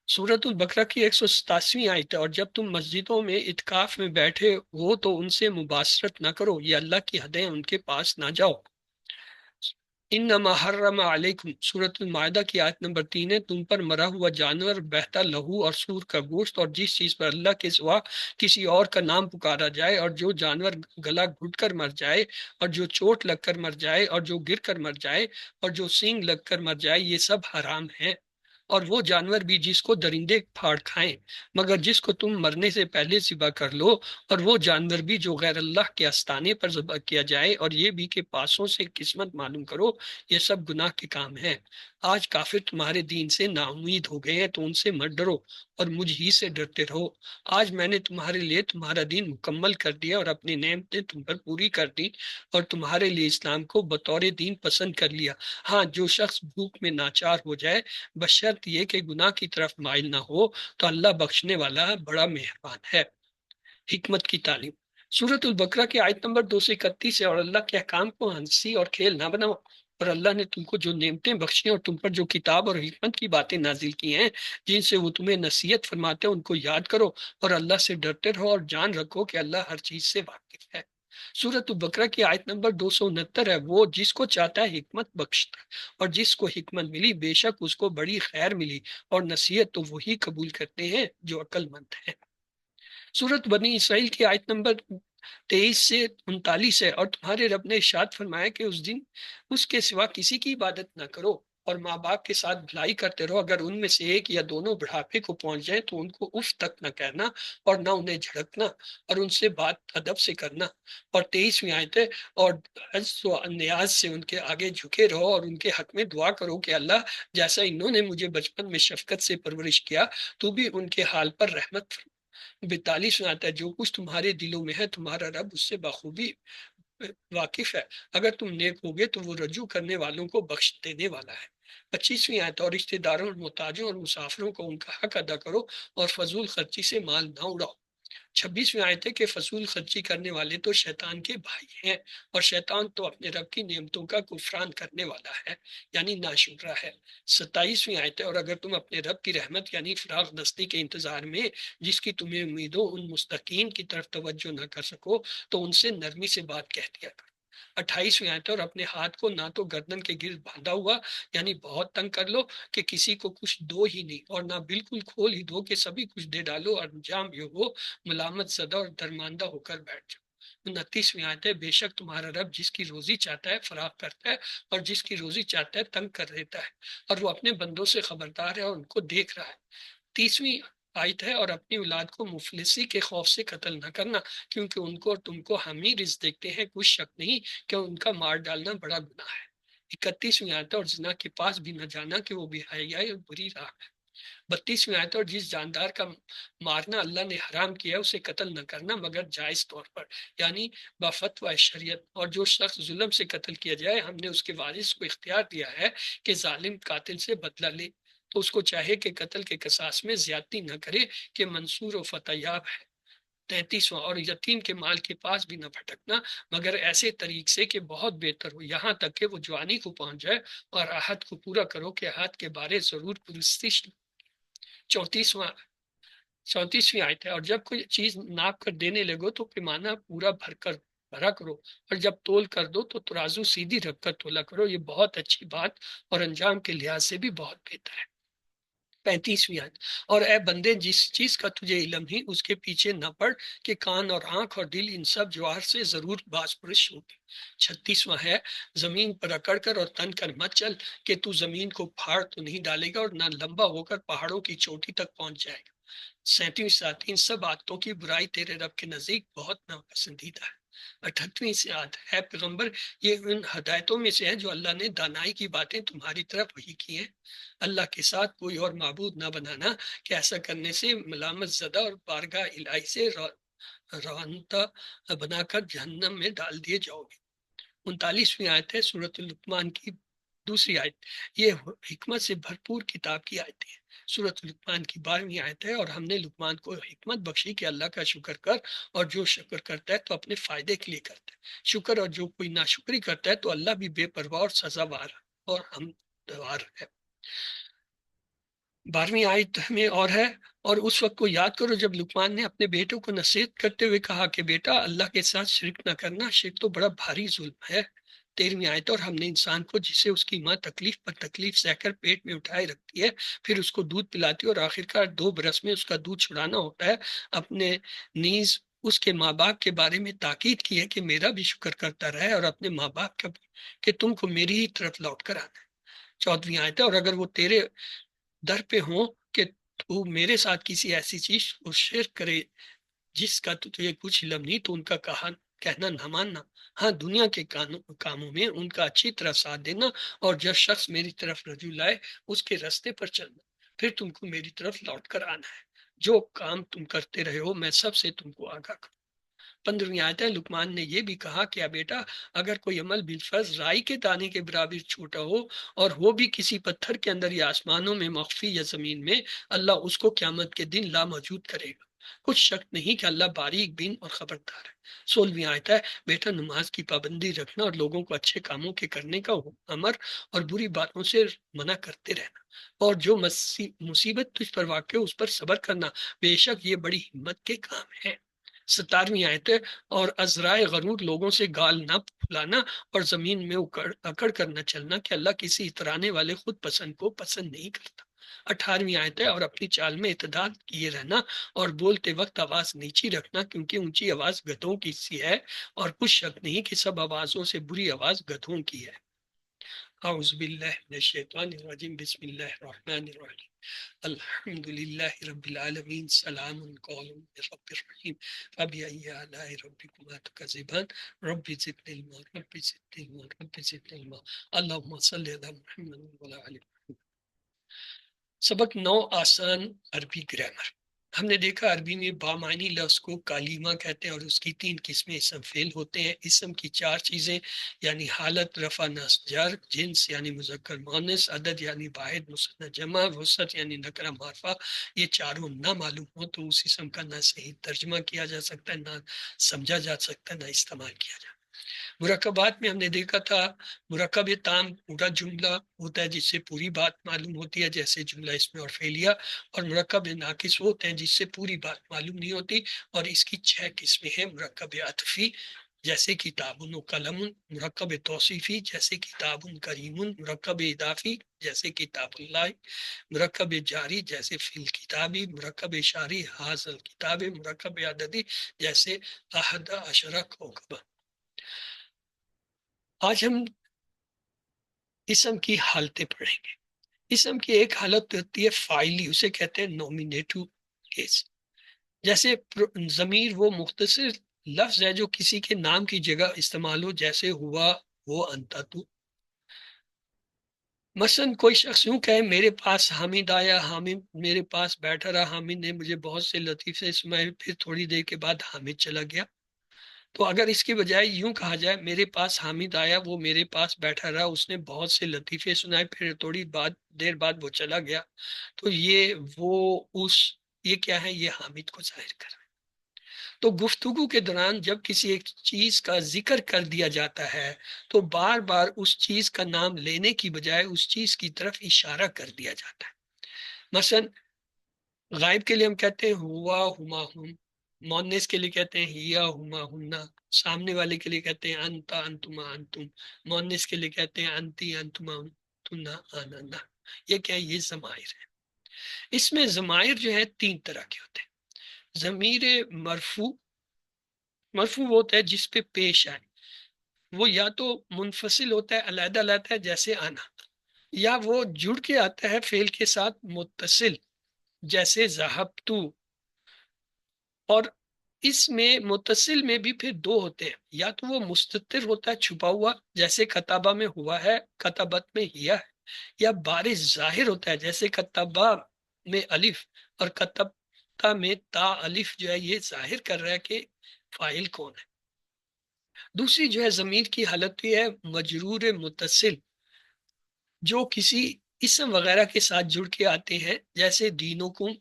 سورۃ البقرہ کی 187ویں آیت ہے، اور جب تم مسجدوں میں اعتکاف میں بیٹھے ہو تو ان سے مباشرت نہ کرو، یہ اللہ کی حدیں ان کے پاس نہ جاؤ۔ انما حرم علیکم، سورۃ المائدہ کی آیت نمبر 3 ہے، تم پر مرا ہوا جانور، بہتا لہو اور سور کا گوشت اور جس چیز پر اللہ کے سوا کسی اور کا نام پکارا جائے، اور جو جانور گلا گھٹ کر مر جائے اور جو چوٹ لگ کر مر جائے اور جو گر کر مر جائے اور جو سینگ لگ کر مر جائے، یہ سب حرام ہیں۔ اور وہ جانور بھی جس کو درندے پھاڑ کھائیں، مگر جس کو تم مرنے سے پہلے ذبح کر لو، اور وہ جانور بھی جو غیر اللہ کے آستانے پر ذبح کیا جائے، اور یہ بھی کہ پاسوں سے قسمت معلوم کرو، یہ سب گناہ کے کام ہیں۔ آج کافر تمہارے دین سے نا امید ہو گئے ہیں تو ان سے مت ڈرو اور مجھ ہی سے ڈرتے رہو۔ آج میں نے تمہارے لیے تمہارا دین مکمل کر دیا اور اپنی نعمتیں تم پر پوری کر دی اور تمہارے لیے اسلام کو بطور دین پسند کر لیا۔ ہاں جو شخص بھوک میں ناچار ہو جائے بشرط یہ کہ گناہ کی طرف مائل نہ ہو تو اللہ بخشنے والا بڑا مہربان ہے۔ حکمت کی تعلیم، سورۃ البقرہ کی آیت نمبر 231 ہے، اور اللہ کے احکام کو ہنسی اور کھیل نہ بناؤ، اور اللہ نے تم کو جو نعمتیں بخشی اور تم پر جو کتاب اور حکمت کی باتیں نازل کی ہیں جن سے وہ تمہیں نصیحت فرماتے ہیں ان کو یاد کرو اور اللہ سے ڈرتے رہو اور جان رکھو کہ اللہ ہر چیز سے واقف ہے۔ سورۃ البقرہ کی آیت نمبر 269 ہے، وہ جس کو چاہتا ہے حکمت بخشتا ہے، اور جس کو حکمت ملی بے شک اس کو بڑی خیر ملی، اور نصیحت تو وہی قبول کرتے ہیں جو عقل مند ہیں۔ سورت بنی اسرائیل کی آیت نمبر 23 سے 39 ہے، اور تمہارے رب نے ارشاد فرمایا کہ اس دن اس کے سوا کسی کی عبادت نہ کرو اور ماں باپ کے ساتھ بھلائی کرتے رہو، اگر ان میں سے ایک یا دونوں بڑھاپے کو پہنچ جائیں تو ان کو اف تک نہ کہنا اور نہ انہیں جھڑکنا اور ان سے بات ادب سے کرنا۔ اور 23ویں آیت ہے، اور عجز و نیاز سے ان کے آگے جھکے رہو اور ان کے حق میں دعا کرو کہ اللہ جیسا انہوں نے مجھے بچپن میں شفقت سے پرورش کیا تو بھی ان کے حال پر رحمت فرما۔ 42 میں آتا ہے، جو کچھ تمہارے دلوں میں ہے تمہارا رب اس سے بخوبی واقف ہے، اگر تم نیک ہوگے تو وہ رجوع کرنے والوں کو بخش دینے والا ہے۔ 25ویں آیت، اور رشتہ داروں اور محتاجوں اور مسافروں کو ان کا حق ادا کرو اور فضول خرچی سے مال نہ اڑاؤ۔ 26ویں آیت ہے کہ فضول خرچی کرنے والے تو شیطان کے بھائی ہیں، اور شیطان تو اپنے رب کی نعمتوں کا کفران کرنے والا ہے، یعنی ناشکرا ہے۔ 27ویں آیت ہے اور اگر تم اپنے رب کی رحمت یعنی فراغ دستی کے انتظار میں جس کی تمہیں امید ہو ان مستقین کی طرف توجہ نہ کر سکو تو ان سے نرمی سے بات کہہ دیا کرو۔ 28ویں آیت ہے اور اپنے ہاتھ کو نہ تو گردن کے گرد باندھا ہوا یعنی بہت تنگ کر لو کہ کسی کو کچھ دو ہی نہیں، اور نہ بالکل کھول ہی دو کہ سبھی کچھ دے ڈالو اور انجام یہ ہو ملامت زدہ اور درماندہ ہو کر بیٹھ جاؤ۔ 29ویں آیت ہے بے شک تمہارا رب جس کی روزی چاہتا ہے فراخ کرتا ہے اور جس کی روزی چاہتا ہے تنگ کر دیتا ہے، اور وہ اپنے بندوں سے خبردار ہے اور ان کو دیکھ رہا ہے۔ 30ویں آیت ہے اور اپنی اولاد کو مفلسی کے خوف سے قتل نہ کرنا کیونکہ ان کو اور تم کو ہم ہی رزق دیکھتے ہیں، کچھ شک نہیں کہ ان کا مار ڈالنا بڑا گناہ ہے۔ 31ویں آیت ہے اور زنا کے پاس بھی نہ جانا کہ وہ بے حیائی اور بری راہ ہے۔ 32ویں آیت ہے اور جس جاندار کا مارنا اللہ نے حرام کیا ہے اسے قتل نہ کرنا مگر جائز طور پر، یعنی بفتوی شریعت، اور جو شخص ظلم سے قتل کیا جائے ہم نے اس کے وارث کو اختیار دیا ہے کہ ظالم قاتل سے بدلہ لے، تو اس کو چاہے کہ قتل کے قصاص میں زیادتی نہ کرے کہ منصور و فتح یاب ہے۔ 33واں اور یتیم کے مال کے پاس بھی نہ بھٹکنا مگر ایسے طریق سے کہ بہت بہتر ہو یہاں تک کہ وہ جوانی کو پہنچ جائے، اور عہد کو پورا کرو کہ عہد کے بارے ضرور پرستش۔ 34واں 34ویں آیت ہے اور جب کوئی چیز ناپ کر دینے لگو تو پیمانہ پورا بھرا کرو، اور جب تول کر دو تو ترازو سیدھی رکھ کر تولا کرو، یہ بہت اچھی بات اور انجام کے لحاظ سے بھی بہت بہتر ہے۔ 35ویں آیت اور اے بندے جس چیز کا تجھے علم ہی اس کے پیچھے نہ پڑ کہ کان اور آنکھ اور دل ان سب جوار سے ضرور باز پرش ہوں گے۔ 36واں ہے زمین پر اکڑ کر اور تن کر مت چل کہ تو زمین کو پھاڑ تو نہیں ڈالے گا اور نہ لمبا ہو کر پہاڑوں کی چوٹی تک پہنچ جائے گا۔ 37ویں ساتھ ان سب عادتوں کی برائی تیرے رب کے نزدیک بہت ناپسندیدہ ہے۔ 38ویں سے آیت ہے پیغمبر یہ ان ہدایتوں میں سے ہے جو اللہ نے دانائی کی باتیں تمہاری طرف وحی کی ہیں، اللہ کے ساتھ کوئی اور معبود نہ بنانا کہ ایسا کرنے سے ملامت زدہ اور بارگاہ الہی سے روانتا بنا کر جہنم میں ڈال دیے جاؤ گے۔ 39ویں آیت ہے سورۃ لقمان کی دوسری آیت، یہ حکمت سے بھرپور کتاب کی آیتیں ہیں۔ سورۃ لقمان کی 12ویں آیت ہے اور ہم نے لقمان کو حکمت بخشی کہ اللہ کا شکر کر، اور جو شکر کرتا ہے تو اپنے فائدے کے لیے کرتا ہے، شکر اور جو کوئی ناشکری کرتا ہے تو اللہ بھی بے پرواہ اور سزاوار اور ہمدوار ہے۔ 12ویں آیت میں اور ہے اور اس وقت کو یاد کرو جب لقمان نے اپنے بیٹوں کو نصیحت کرتے ہوئے کہا کہ بیٹا اللہ کے ساتھ شرک نہ کرنا، شرک تو بڑا بھاری ظلم ہے۔ 13ویں آیت اور ہم نے انسان کو جسے اس کی ماں تکلیف پر تکلیف سہ کر پیٹ میں اٹھائے رکھتی ہے پھر اس کو دودھ پلاتی ہے اور آخرکار 2 برس میں اس کا دودھ چھڑانا ہوتا ہے، اپنے نیز اس کے ماں باپ کے بارے میں تاکید کی ہے کہ میرا بھی شکر کرتا رہے اور اپنے ماں باپ کا بھی، کہ تم کو میری ہی طرف لوٹ کر آنا ہے۔ 14ویں آیت ہے اور اگر وہ تیرے در پہ ہوں کہ تو میرے ساتھ کسی ایسی چیز کو شرک کرے جس کا تجھے کچھ علم نہیں تو ان کا کہنا نہ ماننا، ہاں دنیا کے کاموں میں ان کا اچھی طرح ساتھ دینا، اور جب شخص میری طرف رجوع لائے اس کے راستے پر چلنا، پھر تم کو میری طرف لوٹ کر آنا ہے، جو کام تم کرتے رہے ہو میں سب سے تم کو آگاہ کروں۔ 15ویں آیت ہے لقمان نے یہ بھی کہا کہ بیٹا اگر کوئی عمل بالفرض رائی کے دانے کے برابر چھوٹا ہو اور وہ بھی کسی پتھر کے اندر یا آسمانوں میں مخفی یا زمین میں، اللہ اس کو قیامت کے دن لا موجود کرے گا، کچھ شک نہیں کہ اللہ باریک بین اور خبردار ہے۔ 16ویں آیت ہے بیٹا نماز کی پابندی رکھنا اور لوگوں کو اچھے کاموں کے کرنے کا امر اور بری باتوں سے منع کرتے رہنا، اور جو مصیبت تجھ پر واقع اس پر صبر کرنا، بے شک یہ بڑی ہمت کے کام ہے۔ 17ویں آیت ہے اور ازرائے غرور لوگوں سے گال نہ پھلانا اور زمین میں اکڑ کر نہ چلنا کہ اللہ کسی اترانے والے خود پسند کو پسند نہیں کرتا۔ 18ویں آیت ہے اور اپنی چال میں اعتدال کیے رہنا اور بولتے وقت آواز نیچی رکھنا کیونکہ اونچی آواز گدھوں کی سی ہے، اور کچھ شک نہیں کہ سب آوازوں سے بری آواز گدھوں کی ہے۔ اعوذ باللہ من الشیطان الرجیم بسم اللہ الرحمن الرحیم الحمد للہ رب العالمین سلام قول من رب الرحیم فبأي آلاء ربكما تكذبان رب زدنی علما رب زدنی علما رب زدنی علما اللهم صل علی محمد وعلى آل محمد۔ سبق 9 آسان عربی گرامر۔ ہم نے دیکھا عربی میں بامعنی لفظ کو کالیمہ کہتے ہیں اور اس کی 3 قسمیں اسم فعل ہوتے ہیں۔ اسم کی 4 چیزیں یعنی حالت، رفع، نصب، جر، جنس یعنی مذکر مؤنث، عدد یعنی واحد مثنی جمع، وسعت یعنی نکرہ معرفہ، یہ چاروں نہ معلوم ہو تو اس اسم کا نہ صحیح ترجمہ کیا جا سکتا ہے، نہ سمجھا جا سکتا ہے، نہ استعمال کیا جا۔ مرکبات میں ہم نے دیکھا تھا مرکب تام پورا جملہ ہوتا ہے جس سے پوری بات معلوم ہوتی ہے، جیسے جملہ اسم اور فعلیہ، اور مرکب ناقص ہوتے ہیں جس سے پوری بات معلوم نہیں ہوتی، اور اس کی 6 قسمیں ہیں۔ مرکب عطفی جیسے کتاب و قلم، مرکب توصیفی جیسے کتاب کریم، مرکب اضافی جیسے کتاب اللہ، مرکب جاری جیسے فی الکتابی، مرکب اشاری حاصل کتاب، مرکب عددی جیسے احد عشرہ کوکبہ۔ آج ہم اسم کی حالتیں پڑھیں گے۔ اسم کی ایک حالت ہوتی ہے فاعلی، اسے کہتے ہیں نومینیٹو کیس۔ جیسے ضمیر وہ مختصر لفظ ہے جو کسی کے نام کی جگہ استعمال ہو، جیسے ہوا، وہ، انتا، تو۔ مثلا کوئی شخص یوں کہے میرے پاس حامد آیا، حامد میرے پاس بیٹھا رہا، حامد نے مجھے بہت سے لطیفے سنائے، پھر تھوڑی دیر کے بعد حامد چلا گیا۔ تو اگر اس کے بجائے یوں کہا جائے میرے پاس حامد آیا، وہ میرے پاس بیٹھا رہا، اس نے بہت سے لطیفے سنائے، پھر تھوڑی دیر بعد وہ چلا گیا، تو یہ کیا ہے؟ یہ حامد کو ظاہر کر رہا ہے۔ تو گفتگو کے دوران جب کسی ایک چیز کا ذکر کر دیا جاتا ہے تو بار بار اس چیز کا نام لینے کی بجائے اس چیز کی طرف اشارہ کر دیا جاتا ہے۔ مثلا غائب کے لیے ہم کہتے ہیں ہوا، ہما، ہم۔ مونس کے لیے کہتے ہیں ہیا، ہما، ہننا۔ سامنے والے کے لیے کہتے ہیں انتا، انتما، انتم۔ مونس کے لیے کہتے ہیں انتی، انتما، انتنا، آنانا۔ یہ کیا ہے؟ یہ ضمائر ہے۔ اس میں ضمائر جو ہے 3 طرح کے ہوتے ہیں۔ ضمیر مرفوع، مرفوع ہوتا ہے جس پہ پیش آئے، وہ یا تو منفصل ہوتا ہے، علیحدہ علیحدہ ہے جیسے آنا، یا وہ جڑ کے آتا ہے فعل کے ساتھ متصل جیسے ذہبتو۔ اور اس میں متصل میں بھی پھر 2 ہوتے ہیں، یا تو وہ مستتر ہوتا ہے چھپا ہوا جیسے کتابہ میں ہوا ہے، کتابت میں ہیا ہے، یا بارز ظاہر ہوتا ہے جیسے کتابہ میں الف اور کتبتا میں تا الف جو ہے یہ ظاہر کر رہا ہے کہ فاعل کون ہے۔ دوسری جو ہے ضمیر کی حالت یہ ہے مجرور متصل، جو کسی اسم وغیرہ کے ساتھ جڑ کے آتے ہیں جیسے دینکم،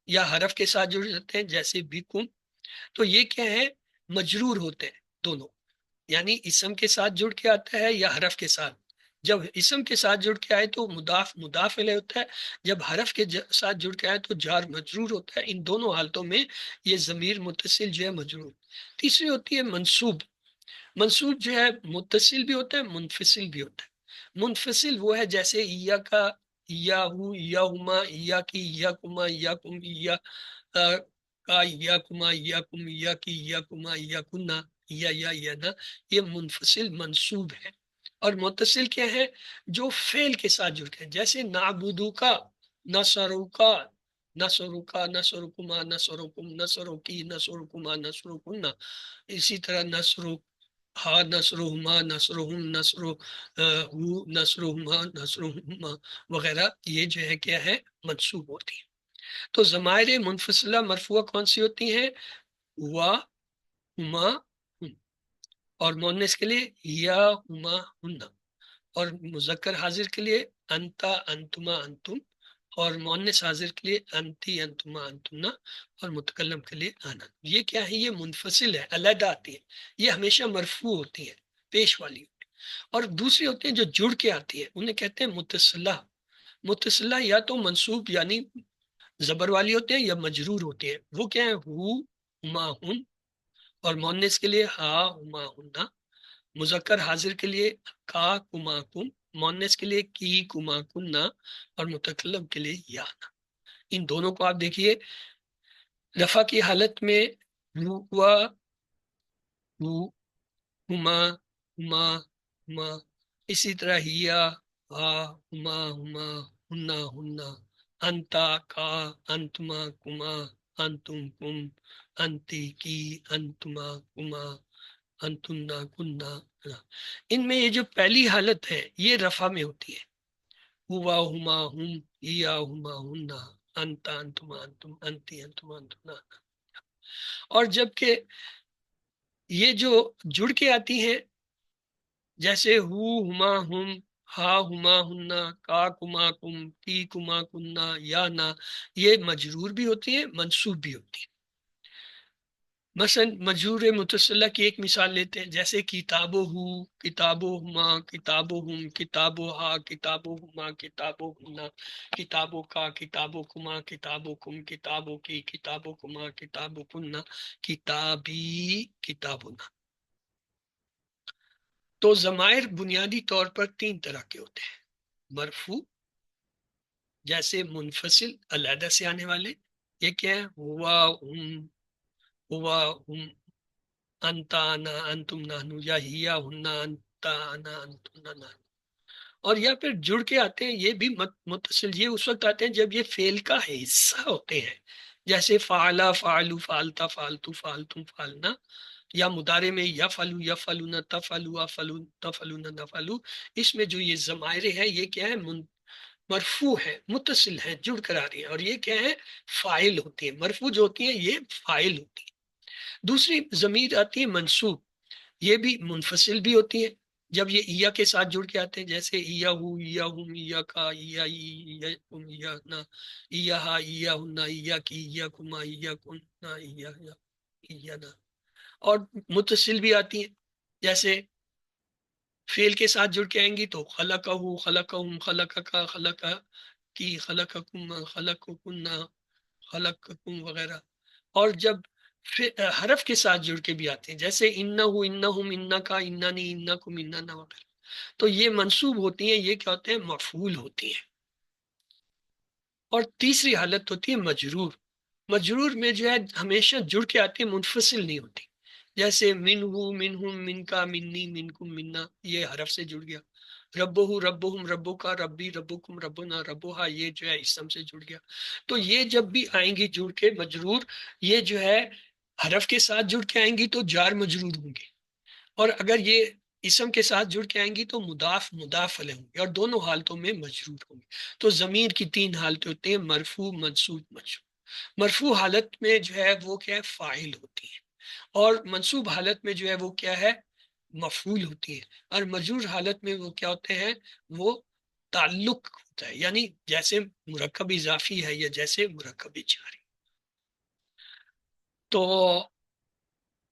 یا حرف کے ساتھ جڑ جاتے ہیں جیسے بکم۔ تو یہ کیا ہے؟ مجرور ہوتے ہیں دونوں، یعنی اسم کے ساتھ جڑ کے آتا ہے یا حرف کے ساتھ۔ جب اسم کے ساتھ جڑ کے آئے تو مضاف الیہ ہوتا ہے، جب حرف کے ساتھ جڑ کے آئے تو جار مجرور ہوتا ہے۔ ان دونوں حالتوں میں یہ ضمیر متصل جو ہے مجرور۔ تیسری ہوتی ہے منصوب۔ منصوب جو ہے متصل بھی ہوتا ہے، منفصل بھی ہوتا ہے۔ منفصل وہ ہے جیسے ایا کا، ایا ہو، ایا ہما، ایا کی، ایا کما، ایا کم، ایا کا، ایا کما، ایا کم، ایا کی، ایا کما، ایا کننا، یا نا، یہ منفصل منصوب ہے۔ اور متصل کیا ہے؟ جو فعل کے ساتھ جڑ کے، جیسے نعبدو کا، نصرو کا، نصرو کا، نصرکما، نصرکم، نصرو کی، نصرکما، نصرکننا۔ اسی طرح نصرو ہا، نصرہما، نصرہم، نصرو ہو، نصرہما، نصرہما وغیرہ، یہ جو ہے کیا ہے؟ منصوب ہوتی ہے۔ تو ضمائر منفصلہ مرفوعہ کون سی ہوتی ہیں؟ ہوا، ہما، ہم۔ اور مؤنث کے لیے یا، ہما، ہننا۔ اور مذکر حاضر کے لیے انتا، انتما، انتم۔ اور مؤنث حاضر کے لیے انتی، انتما، انتمنا۔ اور متکلم کے لیے آنا۔ یہ کیا ہے؟ یہ منفصل ہے، علیحدہ آتی ہے، یہ ہمیشہ مرفوع ہوتی ہے، پیش والی ہوتی ہے۔ اور دوسری ہوتی ہیں جو جڑ کے آتی ہے، انہیں کہتے ہیں متصلہ۔ متصلہ یا تو منصوب یعنی زبر والی ہوتے ہیں یا مجرور ہوتے ہیں۔ وہ کیا ہے؟ ہو، ہما، ہن۔ اور مؤنث کے لیے ہا، ہما، ہننا۔ مذکر حاضر کے لیے کا، کما، کم۔ مؤنث کے لیے کی، کما، کننا۔ اور متکلم کے لیے یا نا۔ ان دونوں کو آپ دیکھیے رفع کی حالت میں ہوا، ہو، ہما، ہما، ہما۔ اسی طرح ہیا، ہا، ہما، ہما، ہننا، ہننا۔ انتا کا، انتما، کما، انتم، کم۔ انتی کی، انتما، کما، انتنا، کننا۔ ان میں یہ جو پہلی حالت ہے یہ رفع میں ہوتی ہے، ہوا، ہما، ہم، ہیا، ہما، ہننا، انتا انتم انتم انتی انتم انتم نا۔ اور جبکہ یہ جو جڑ کے آتی ہیں جیسے ہو ہما ہم، ہا ہما ہننا، کا کما کم، کی کما کننا، یا نا، یہ مجرور بھی ہوتی ہیں منصوب بھی ہوتی ہیں۔ مثلا مجرور متصلہ کی ایک مثال لیتے ہیں، جیسے کتابو ہو، کتابو ہما، کتابو ہم، کتابو ہا، کتابو ہما، کتابو ہننا، کتابو کا، کتابو کما، کتابو کم، کتابو کی، کتابو کما، کتابو کننا، کتابی، کتابنا۔ تو ضمائر بنیادی طور پر تین طرح کے ہوتے ہیں: مرفوع، جیسے منفصل علیحدہ سے آنے والے، یہ کیا ہے؟ ہوا ہم، انتا انا انتم نحنو، یا ہیا ہننا، انتا انا انتم نحنو۔ اور یا پھر جڑ کے آتے ہیں، یہ بھی متصل، یہ اس وقت آتے ہیں جب یہ فعل کا حصہ ہوتے ہیں، جیسے فعلا، فعلو، فعلتا، فعلتو، فعلتم، فعلنا، یا مضارع میں یفعلو، یفعلون، تفعلوا، افعلون، تفعلون، نفعلو۔ اس میں جو یہ ضمائر ہیں یہ کیا ہے؟ مرفوع ہے، متصل ہے، جڑ کر آ رہی ہیں، اور یہ کیا ہے؟ فاعل ہوتی ہیں۔ مرفوع جو ہوتی ہیں یہ فاعل ہوتی ہیں۔ دوسری ضمیر آتی ہے منصوب، یہ بھی منفصل بھی ہوتی ہیں جب یہ ایا کے ساتھ جڑ کے آتے ہیں، جیسے ایا ہو، ایا ہم، ایا کا، ایا ای، ایا کم، ایا نا، ایا ہا، ایا ہننا، ایا کی، ایا کما، ایا کننا، ایا یا، ایا نا۔ اور متصل بھی آتی ہیں، جیسے فعل کے ساتھ جڑ کے آئیں گی تو خلقہ، خلقہم، خلقکا، خلقہ کی، خلقکم، خلقکنا، خلقکم وغیرہ۔ اور جب حرف کے ساتھ جڑ کے بھی آتے ہیں، جیسے انہو، انہم، انکا، اننی، انکم، اننا وغیرہ، تو یہ منصوب ہوتی ہیں، یہ کیا ہوتے ہیں؟ مفعول ہوتی ہیں۔ اور تیسری حالت ہوتی ہے مجرور۔ مجرور میں جو ہے ہمیشہ جڑ کے آتی ہے، منفصل نہیں ہوتی، جیسے منہو، منہم، من کا، منی، منکم، منا، یہ حرف سے جڑ گیا۔ ربہو، ربہم، ربو کا، ربی، ربکم، ربنا، ربوہا، یہ جو ہے اسم سے جڑ گیا۔ تو یہ جب بھی آئیں گی جڑ کے مجرور، یہ جو ہے حرف کے ساتھ جڑ کے آئیں گی تو جار مجرور ہوں گے، اور اگر یہ اسم کے ساتھ جڑ کے آئیں گی تو مضاف، مضاف علیہ ہوں گے، اور دونوں حالتوں میں مجرور ہوں گے۔ تو ضمیر کی تین حالتیں ہوتی ہیں: مرفوع، منصوب، مجرور۔ مرفوع حالت میں جو ہے وہ کیا ہے؟ فاعل ہوتی ہے، اور منصوب حالت میں جو ہے وہ کیا ہے؟ مفعول ہوتی ہے، اور مجرور حالت میں وہ کیا ہوتے ہیں؟ وہ تعلق ہوتا ہے، یعنی جیسے مرکب اضافی ہے یا جیسے مرکب جاری۔ تو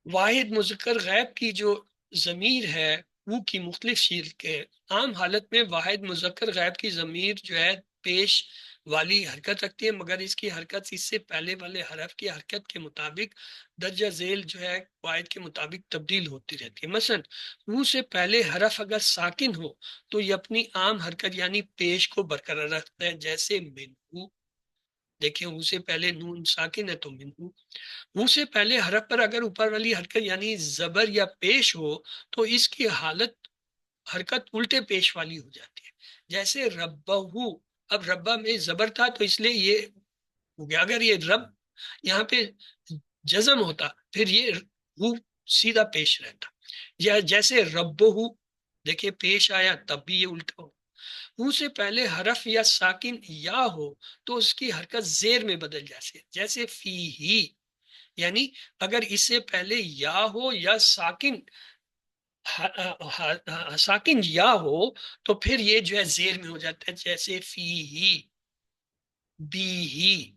واحد مذکر غیب کی جو ضمیر ہے وہ کی مختلف شکلیں۔ عام حالت میں واحد مذکر غیب کی ضمیر جو ہے پیش والی حرکت رکھتی ہے، مگر اس کی حرکت اس سے پہلے والے حرف کی حرکت کے مطابق درجہ ذیل جو ہے واحد کے مطابق تبدیل ہوتی رہتی ہے۔ مثلا وہ سے پہلے حرف اگر ساکن ہو تو یہ اپنی عام حرکت یعنی پیش کو برقرار رکھتا ہے، جیسے منہو، دیکھیں وہ سے پہلے نون ساکن ہے تو منہو۔ وہ سے پہلے حرف پر اگر اوپر والی حرکت یعنی زبر یا پیش ہو تو اس کی حالت حرکت الٹے پیش والی ہو جاتی ہے، جیسے ربہو۔ اب ربہ میں زبر تھا تو اس لیے یہ ہو گیا، اگر یہ رب یہاں پہ جزم ہوتا پھر یہ ہو سیدھا پیش رہتا، یا جیسے ربہو، دیکھیں پیش آیا تب بھی یہ الٹا ہو۔ وہ سے پہلے حرف یا ساکن یا ہو تو اس کی حرکت زیر میں بدل جاتی ہے، جیسے فی ہی، یعنی اگر اس سے پہلے یا ہو یا ساکن یا ہو تو پھر یہ جو ہے زیر میں ہو جاتا ہے، جیسے فی ہی، بی ہی۔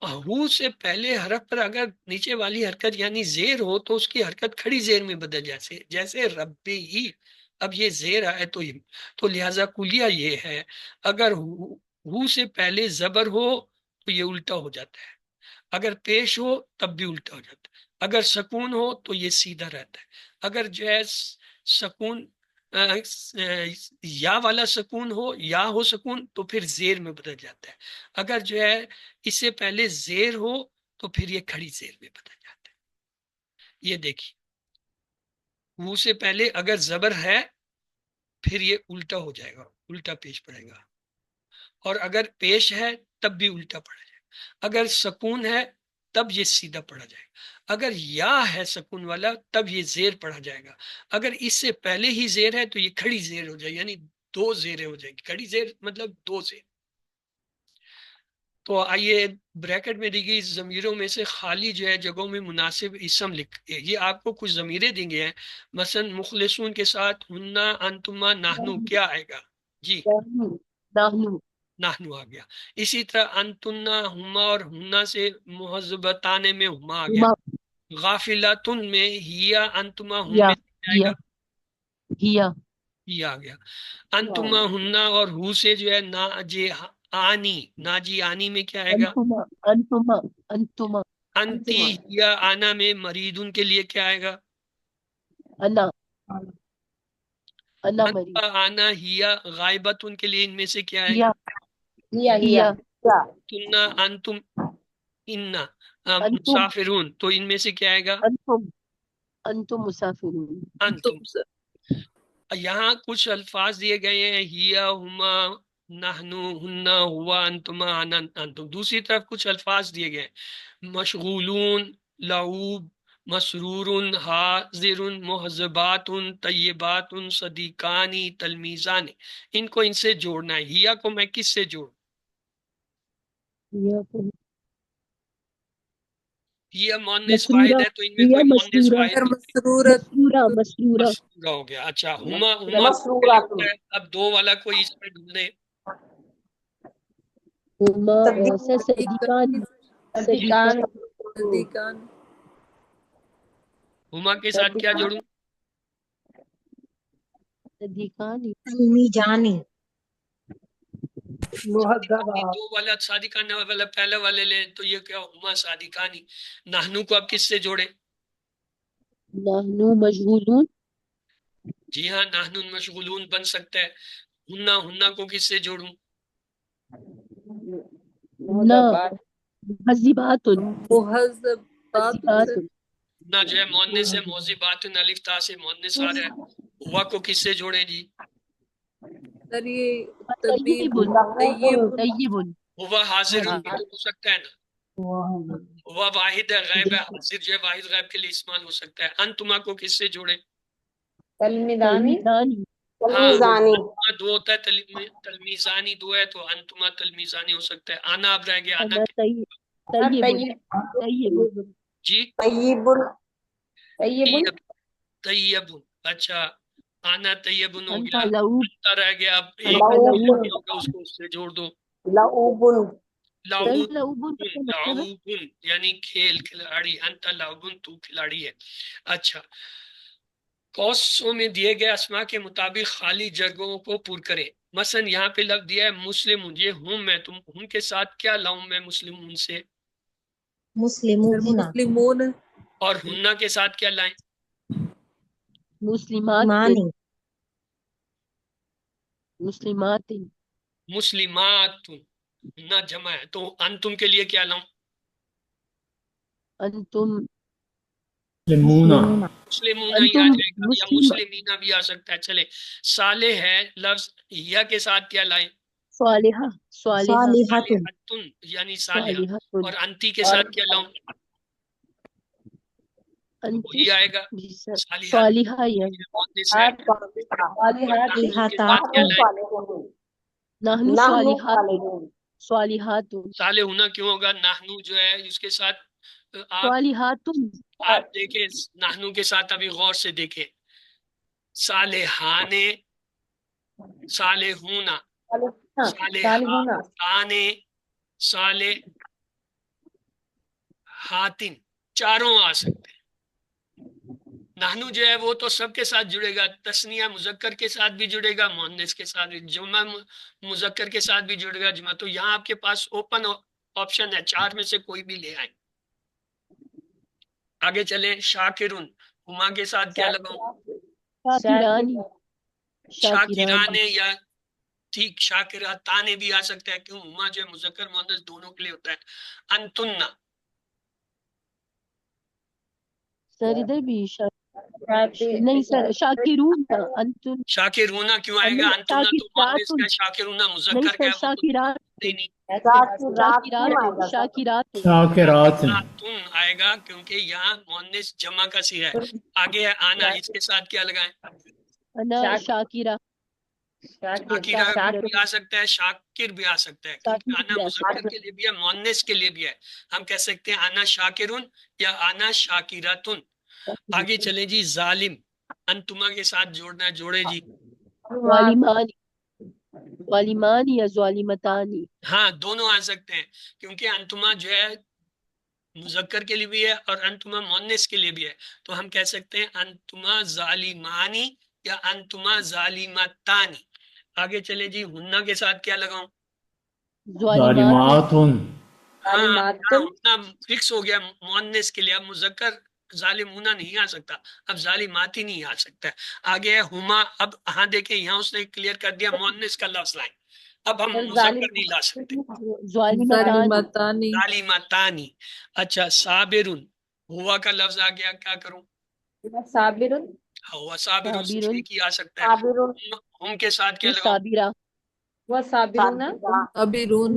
ہو سے پہلے حرف پر اگر نیچے والی حرکت یعنی زیر ہو تو اس کی حرکت کھڑی زیر میں بدل جاتی ہے، جیسے ربی ہی۔ اب یہ زیر آئے تو لہذا کلیہ یہ ہے، اگر ہو سے پہلے زبر ہو تو یہ الٹا ہو جاتا ہے، اگر پیش ہو تب بھی الٹا ہو جاتا ہے، اگر سکون ہو تو یہ سیدھا رہتا ہے، اگر جو ہے سکون یا والا سکون ہو، یا ہو سکون تو پھر زیر میں بدل جاتا ہے، اگر جو ہے اس سے پہلے زیر ہو تو پھر یہ کھڑی زیر میں بدل جاتا ہے۔ یہ دیکھیے وہ سے پہلے اگر زبر ہے پھر یہ الٹا ہو جائے گا، الٹا پیش پڑے گا، اور اگر پیش ہے تب بھی الٹا پڑا جائے گا، اگر سکون ہے تب یہ سیدھا پڑا جائے گا، اگر یا ہے سکون والا تب یہ زیر پڑا جائے گا، اگر اس سے پہلے ہی زیر ہے تو یہ کھڑی زیر ہو جائے گی، یعنی دو زیریں ہو جائیں گی، کھڑی زیر مطلب دو زیر۔ تو آئیے بریکٹ میں دی گئی ضمیروں میں سے خالی جو ہے جگہوں میں مناسب اسم لکھ، یہ آپ کو کچھ ضمیریں دیں گے ہیں، مثلا مخلصون کے ساتھ ہننا انتما نحنو کیا آئے گا؟ جی نحنو نحنو آ گیا. اسی طرح انتنا ہما اور ہننا سے مہذبتان میں ہما آ گیا. ہما غافلاتن میں ہیا انتما ہم ہیا میں آئے گا، ہیا یہ آ گیا. انتما ہننا اور ہو سے جو ہے ناجی آنی، ناجی آنی میں کیا آئے گا؟ انتما انتما انتما انتی یا آنا میں مریدن کے لیے کیا آئے گا؟ انا انا انتا مری آنا ہیا غائبتن کے لیے ان میں سے کیا آئے گا؟ ہیا ہیا تنا انتم انا انتم مسافرون، تو ان میں سے کیا آئے گا؟ انتم انتم مسافرون انتم. یہاں کچھ الفاظ دیے گئے ہیں، ہیا ہما نحنو ہننا ہوا انتما انا انتم. دوسری طرف کچھ الفاظ دیے گئے ہیں، مشغولون، لعوب، مسرور، حاضر، محذبات، طیبات، صدیقانی، تلمیزان. ان کو ان سے جوڑنا ہے. ہیا کو میں کس سے جوڑوں؟ ہیا کو ہیا مؤنث واحد مسرورہ ہے تو ان میں ہیا کوئی مؤنث مسرورہ واحد نہیں. مسرورہ مسرورہ مسرورہ ہو گیا. اچھا ہما ہما کے لیے ہوتا ہے. اب دو والا کوئی اس میں ڈھونڈ لے. ہما صدیقان صدیقان ہما کے ساتھ کیا جوڑوں؟ صدیقان تلمیجانی صادقانی دو والا صادقان والا پہلے والے لیں تو یہ کیا ہما صادقانی. نحنو کو اب کس سے جوڑے؟ نحنو مشغولون جی ہاں نحنو مشغولون بن سکتا ہے. ہننا ہننا کو کس سے جوڑوں؟ نہ مہذبات مہذبات ہننا جو ہے مؤنث ہے، موذبات الف تا سے مؤنث آ رہا ہے. ہوا کو کس سے جوڑیں جی؟ طیب طیب ہوا حاضر بھی تو ہو سکتا ہے نا. ہوا واحد ہے، غیب ہے. حاضر جو ہے واحد غیب کے لیے استعمال ہو سکتا ہے. انتما کو کس سے جوڑے؟ تلمیذانی ہاں انتما دو ہوتا ہے، تلمیزانی دو ہے تو انتما تلمیزانی ہو سکتا ہے. آنا اب رہ گیا. آنا انا طیب طیب جی طیب طیب طیب. اچھا آنا طیب ہو انت گیا. لعوب انتا رہ گیا. اب ایک انت لعوب ہوگا اس کو اس سے جوڑ دو. لعوب لعوب لعوب کا کیا مطلب ہے؟ لعوب یعنی کھیل کھلاڑی. انت لعوب تو کھلاڑی ہے. اچھا کوسوں میں دیے گئے اسما کے مطابق خالی جگہوں کو پر کریں. مثلا یہاں پہ لفظ دیا ہے مسلم، یہ ہوں میں، تم ہوں کے ساتھ کیا لاؤں میں مسلمون سے؟ مسلمون اور ہننا کے ساتھ کیا لائیں؟ مسلمات مانی مسلمات مسلمات. ہننا جمع ہے تو انتم کے لیے کیا لاؤں؟ انتم مسلمون ہی آ انتم جائے گا یا مسلم مسلمینہ بھی آ سکتا ہے. چلے صالح ہے لفظ، یا کے ساتھ کیا لائیں؟ صالحہ صالحہ صالحات صالحتن یعنی صالحہ. صالحۃ اور انتی کے ساتھ کیا لاؤں؟ انتی وہی آئے گا جی سر صالحات. صالحہ یا مؤنث ہے. اور نحنو کے صالحات ساتھ کیا لائیں؟ نحنو صالحات صالحات صالح ہونا کیوں ہوگا؟ نحنو جو ہے اس کے ساتھ صالحات آپ دیکھیں نحنو کے ساتھ ابھی غور سے دیکھیں. صالحان، صالحون، صالحان، صالحاتن، چاروں آ سکتے ہیں. نحنو جو ہے وہ تو سب کے ساتھ جڑے گا، تسنیہ مذکر کے ساتھ بھی جڑے گا، مؤنث کے ساتھ بھی، جمع مذکر کے ساتھ بھی جڑے گا جمع. تو یہاں آپ کے پاس اوپن آپشن ہے، چار میں سے کوئی بھی لے آئیں. آگے چلیں. شاکرون ہما کے ساتھ کیا لگاؤں؟ شاکرانی شاکران یا ٹھیک شاکراتانے بھی آ سکتا ہے کیوں ہما جو ہے مذکر مؤنث دونوں کے لیے ہوتا ہے. انتن سر ادھر بھی نہیں سر شاکرون انتم شاکرونا کیوں آئے گا؟ انتنا تو مؤنث کا، شاکرونا نہیں مذکر کا سر ہے، وہ تو شاکرات نہیں. شاکرات شاکراتن آئے گا کیونکہ یہاں مؤنث جمع کا صیغہ ہے. آگے ہے آنا، اس کے ساتھ کیا لگائیں؟ انا شاکرہ شاکرہ بھی آ سکتا ہے، شاکر بھی آ سکتا ہے، کیونکہ شاکر آنا بھی آ سکتا مذکر کے لیے بھی ہے، مؤنث کے لیے بھی ہے۔ ہم کہہ سکتے ہیں آنا شاکرون یا آنا شاکراتن۔ ہے۔ آگے چلیں جی، ظالم، انتما کے ساتھ جوڑنا ہے، جوڑے جی۔ ظالمان، ظالمان یا ظالمتانی، ہاں دونوں آ سکتے ہیں، کیونکہ انتما جو ہے مذکر کے لیے بھی ہے اور انتما مؤنث کے لیے بھی ہے، تو ہم کہہ سکتے ہیں انتما ظالمانی یا انتما ظالمتانی۔ آگے چلیں جی، ہنہ کے ساتھ کیا لگاؤں؟ ظالمات، ہاں ہونا فکس ہو گیا مؤنث کے لیے، اب مذکر ظالم ہونا نہیں آ سکتا، اب ظالمات ہی نہیں آ سکتا ہے۔ آگے ہے ہما، اب ہاں دیکھیں یہاں اس نے کلیئر کر دیا مؤنث کا لفظ لائیں، اب ہم مذکر نہیں لا سکتے۔ ظالمتانی، ظالمتانی، اچھا صابرن، ہوا کا لفظ آ گیا، کیا کروں؟ صابرن، ہوا صابرن صرف صابرن، ایک ہی آ سکتا ہے، ہم کے ساتھ کیا لگاؤں؟ صابرہ، وہ صابرون، ہاں صابرون،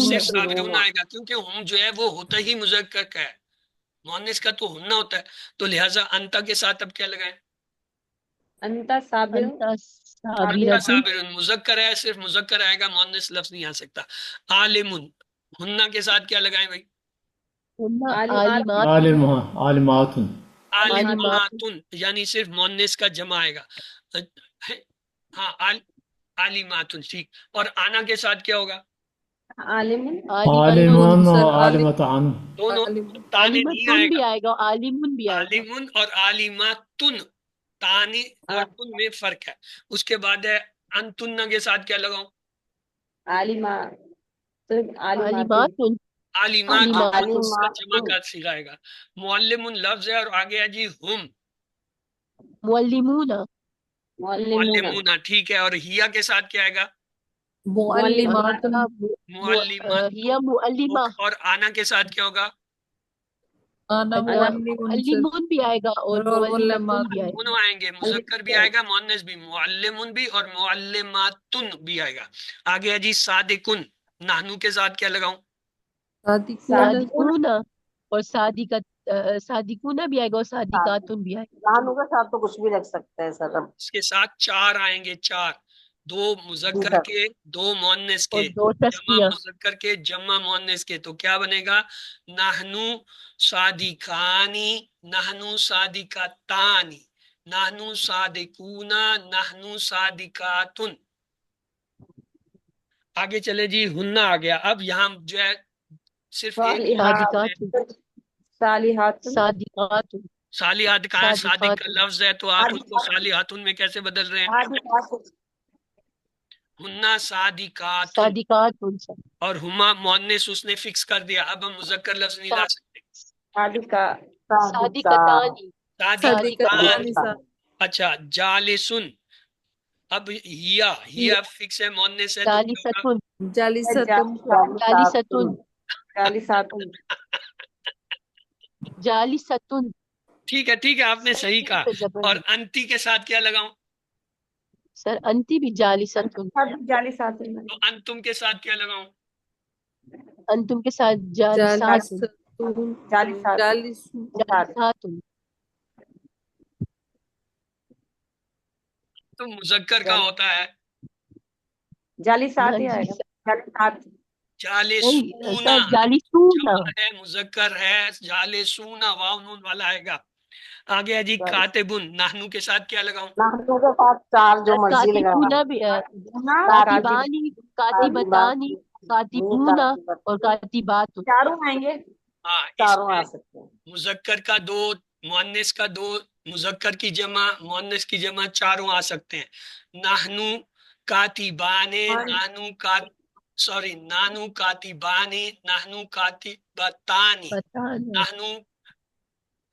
صرف صابرون آئے گا، کیونکہ ہم جو ہے وہ ہوتا ہی مذکر کا ہے، مؤنث کا تو ہننا ہوتا ہے، تو لہٰذا انتا کے ساتھ اب کیا لگائیں؟ انت صابرون، انت انتا صابرۃ، صابرن مذکر ہے، صرف مذکر آئے گا، مؤنث لفظ نہیں آ سکتا۔ عالمن، ہننا کے ساتھ کیا لگائیں بھائی؟ عالمات، عالمات عالمات، عالماتن، یعنی صرف مؤنث کا جمع آئے گا۔ ہاں عالماتن، ٹھیک۔ اور آنا کے ساتھ کیا ہوگا؟ عالم، عالمان و عالمت عن دونوں تانے نہیں عالمتن آئے بھی گا، آئے گا، عالمن بھی آئے گا، عالمن اور عالماتن، تانے اور تن میں فرق ہے۔ اس کے بعد ہے انتن کے ساتھ کیا لگاؤں؟ عالمہ، عالمات، عالمات، عالمات، عالمات، اس کا جمع کا صیغہ آئے گا۔ معلم لفظ ہے اور آگے ہے جی ہم، معلمون، معلمون، معلمون، ٹھیک ہے۔ اور ہیا کے ساتھ کیا آئے گا؟ معلمات، معلمات، ہی معلمہ، اور آنا کے ساتھ کیا ہوگا؟ معلمون بھی آئے گا اور معلمتن بھی آئے گا، دونوں آئیں گے، مذکر بھی آئے گا، مؤنث بھی، معلم بھی اور معلماتن بھی آئے گا۔ آگے ہے جی صادقن، نحنو کے ساتھ کیا لگاؤں؟ صادقون اور صادقون بھی آئے گا اور صادقاتن بھی آئے گا، لانوں کے ساتھ تو کچھ بھی رکھ سکتے ہیں سر ہم۔ اس کے ساتھ چار آئیں گے، چار، دو مذکر کے، دو مؤنث اور کے، دو جمع تسنیہ، مذکر کے، جمع مؤنث کے، تو کیا بنے گا؟ نحنو صادقانی، نحنو صادقتانی، نحنو صادقون، نحنو صادقاتن۔ آگے چلے جی، ہننا آ گیا، اب یہاں جو ہے صرف ایک صادقاتن، صالحات، صادقاتن، صالحات کہاں ہے؟ صادق کا صادقاتن، لفظ ہے، تو آپ اس کو صالحاتن میں کیسے بدل رہے ہیں؟ ہننا صادقات، صادقاتن، اور ہما مؤنث اس نے فکس کر دیا، اب ہم مذکر لفظ نہیں لا سکتے۔ صادقتانی، صادقان، اچھا جالسن، اب ہیا فکس ہے، مؤنث ہے، تو کیا ہوگا؟ جالستن، جالستن، جالساتن، جالستن، ٹھیک ہے، ٹھیک ہے، آپ نے صحیح کہا۔ پہ زبر اور ہے انتی کے ساتھ کیا لگاؤں؟ سر، انتی بھی جالستن، جالساتن، تو انتم کے ساتھ کیا لگاؤں؟ انتم کے ساتھ جالساتن، جالساتن، جالساتن، تو مذکر کا ہوتا ہے جالسات ہی ہاں آئے جی گا، جالسات، نہیں جالسونا، سر، جالسون، جمع ہے، مذکر ہے، جالسونا، واو نون والا آئے گا۔ آگے ہے جی کاتبن، نحنو کے ساتھ کیا لگاؤں؟ نحنوں کے ساتھ چار جو مرضی کاتبون لگا، بھی کاتبانی، کاتبتانی، کاتبون اور کاتبات، چاروں آئیں گے، ہاں اس چاروں میں آ سکتے ہیں۔ مذکر کا دو، مؤنث کا دو، مذکر کی جمع، مؤنث کی جمع، چاروں آ سکتے ہیں۔ نحنو کاتبانے، نانو کاتبانی، نحنو کاتبتانی، بتانا، نحنو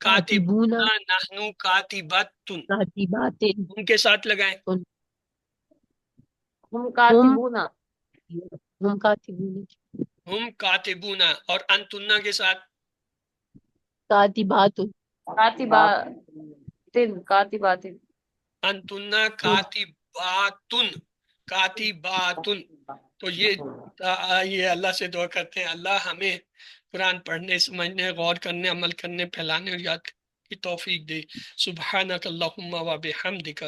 کاتبون، کاتبون، نحنو کاتبتن، کاتبات، ان کے ساتھ لگائیں۔ ہم کاتبونا، ہم کاتبون، ہم کاتبون، اور انتنا کے ساتھ کاتبات، کاتباتن، انتنا کاتباتن، کاتباتن۔ تو یہ اللہ سے دعا کرتے ہیں، اللہ ہمیں قرآن پڑھنے، سمجھنے، غور کرنے، عمل کرنے، پھیلانے اور کی توفیق دے۔ سبحانک اللہم و بحمدک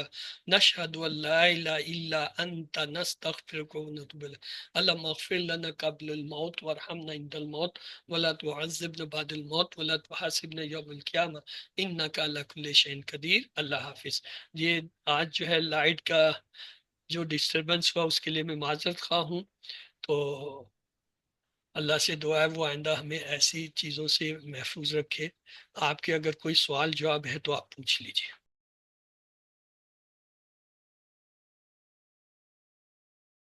نشہد ان لا الہ الا انت نستغفرک و نتوب الیک۔ اللہم اغفر لنا قبل الموت وارحمنا عند الموت ولا تعذبنا بعد الموت ولا تحاسبنا یوم القیامہ انک علی کل شیء قدیر۔ اللہ حافظ۔ یہ آج جو ہے لائٹ کا جو ڈسٹربنس ہوا اس کے لیے میں معذرت خواہ ہوں، تو اللہ سے دعا ہے وہ آئندہ ہمیں ایسی چیزوں سے محفوظ رکھے۔ آپ کے اگر کوئی سوال جواب ہے تو آپ پوچھ لیجیے۔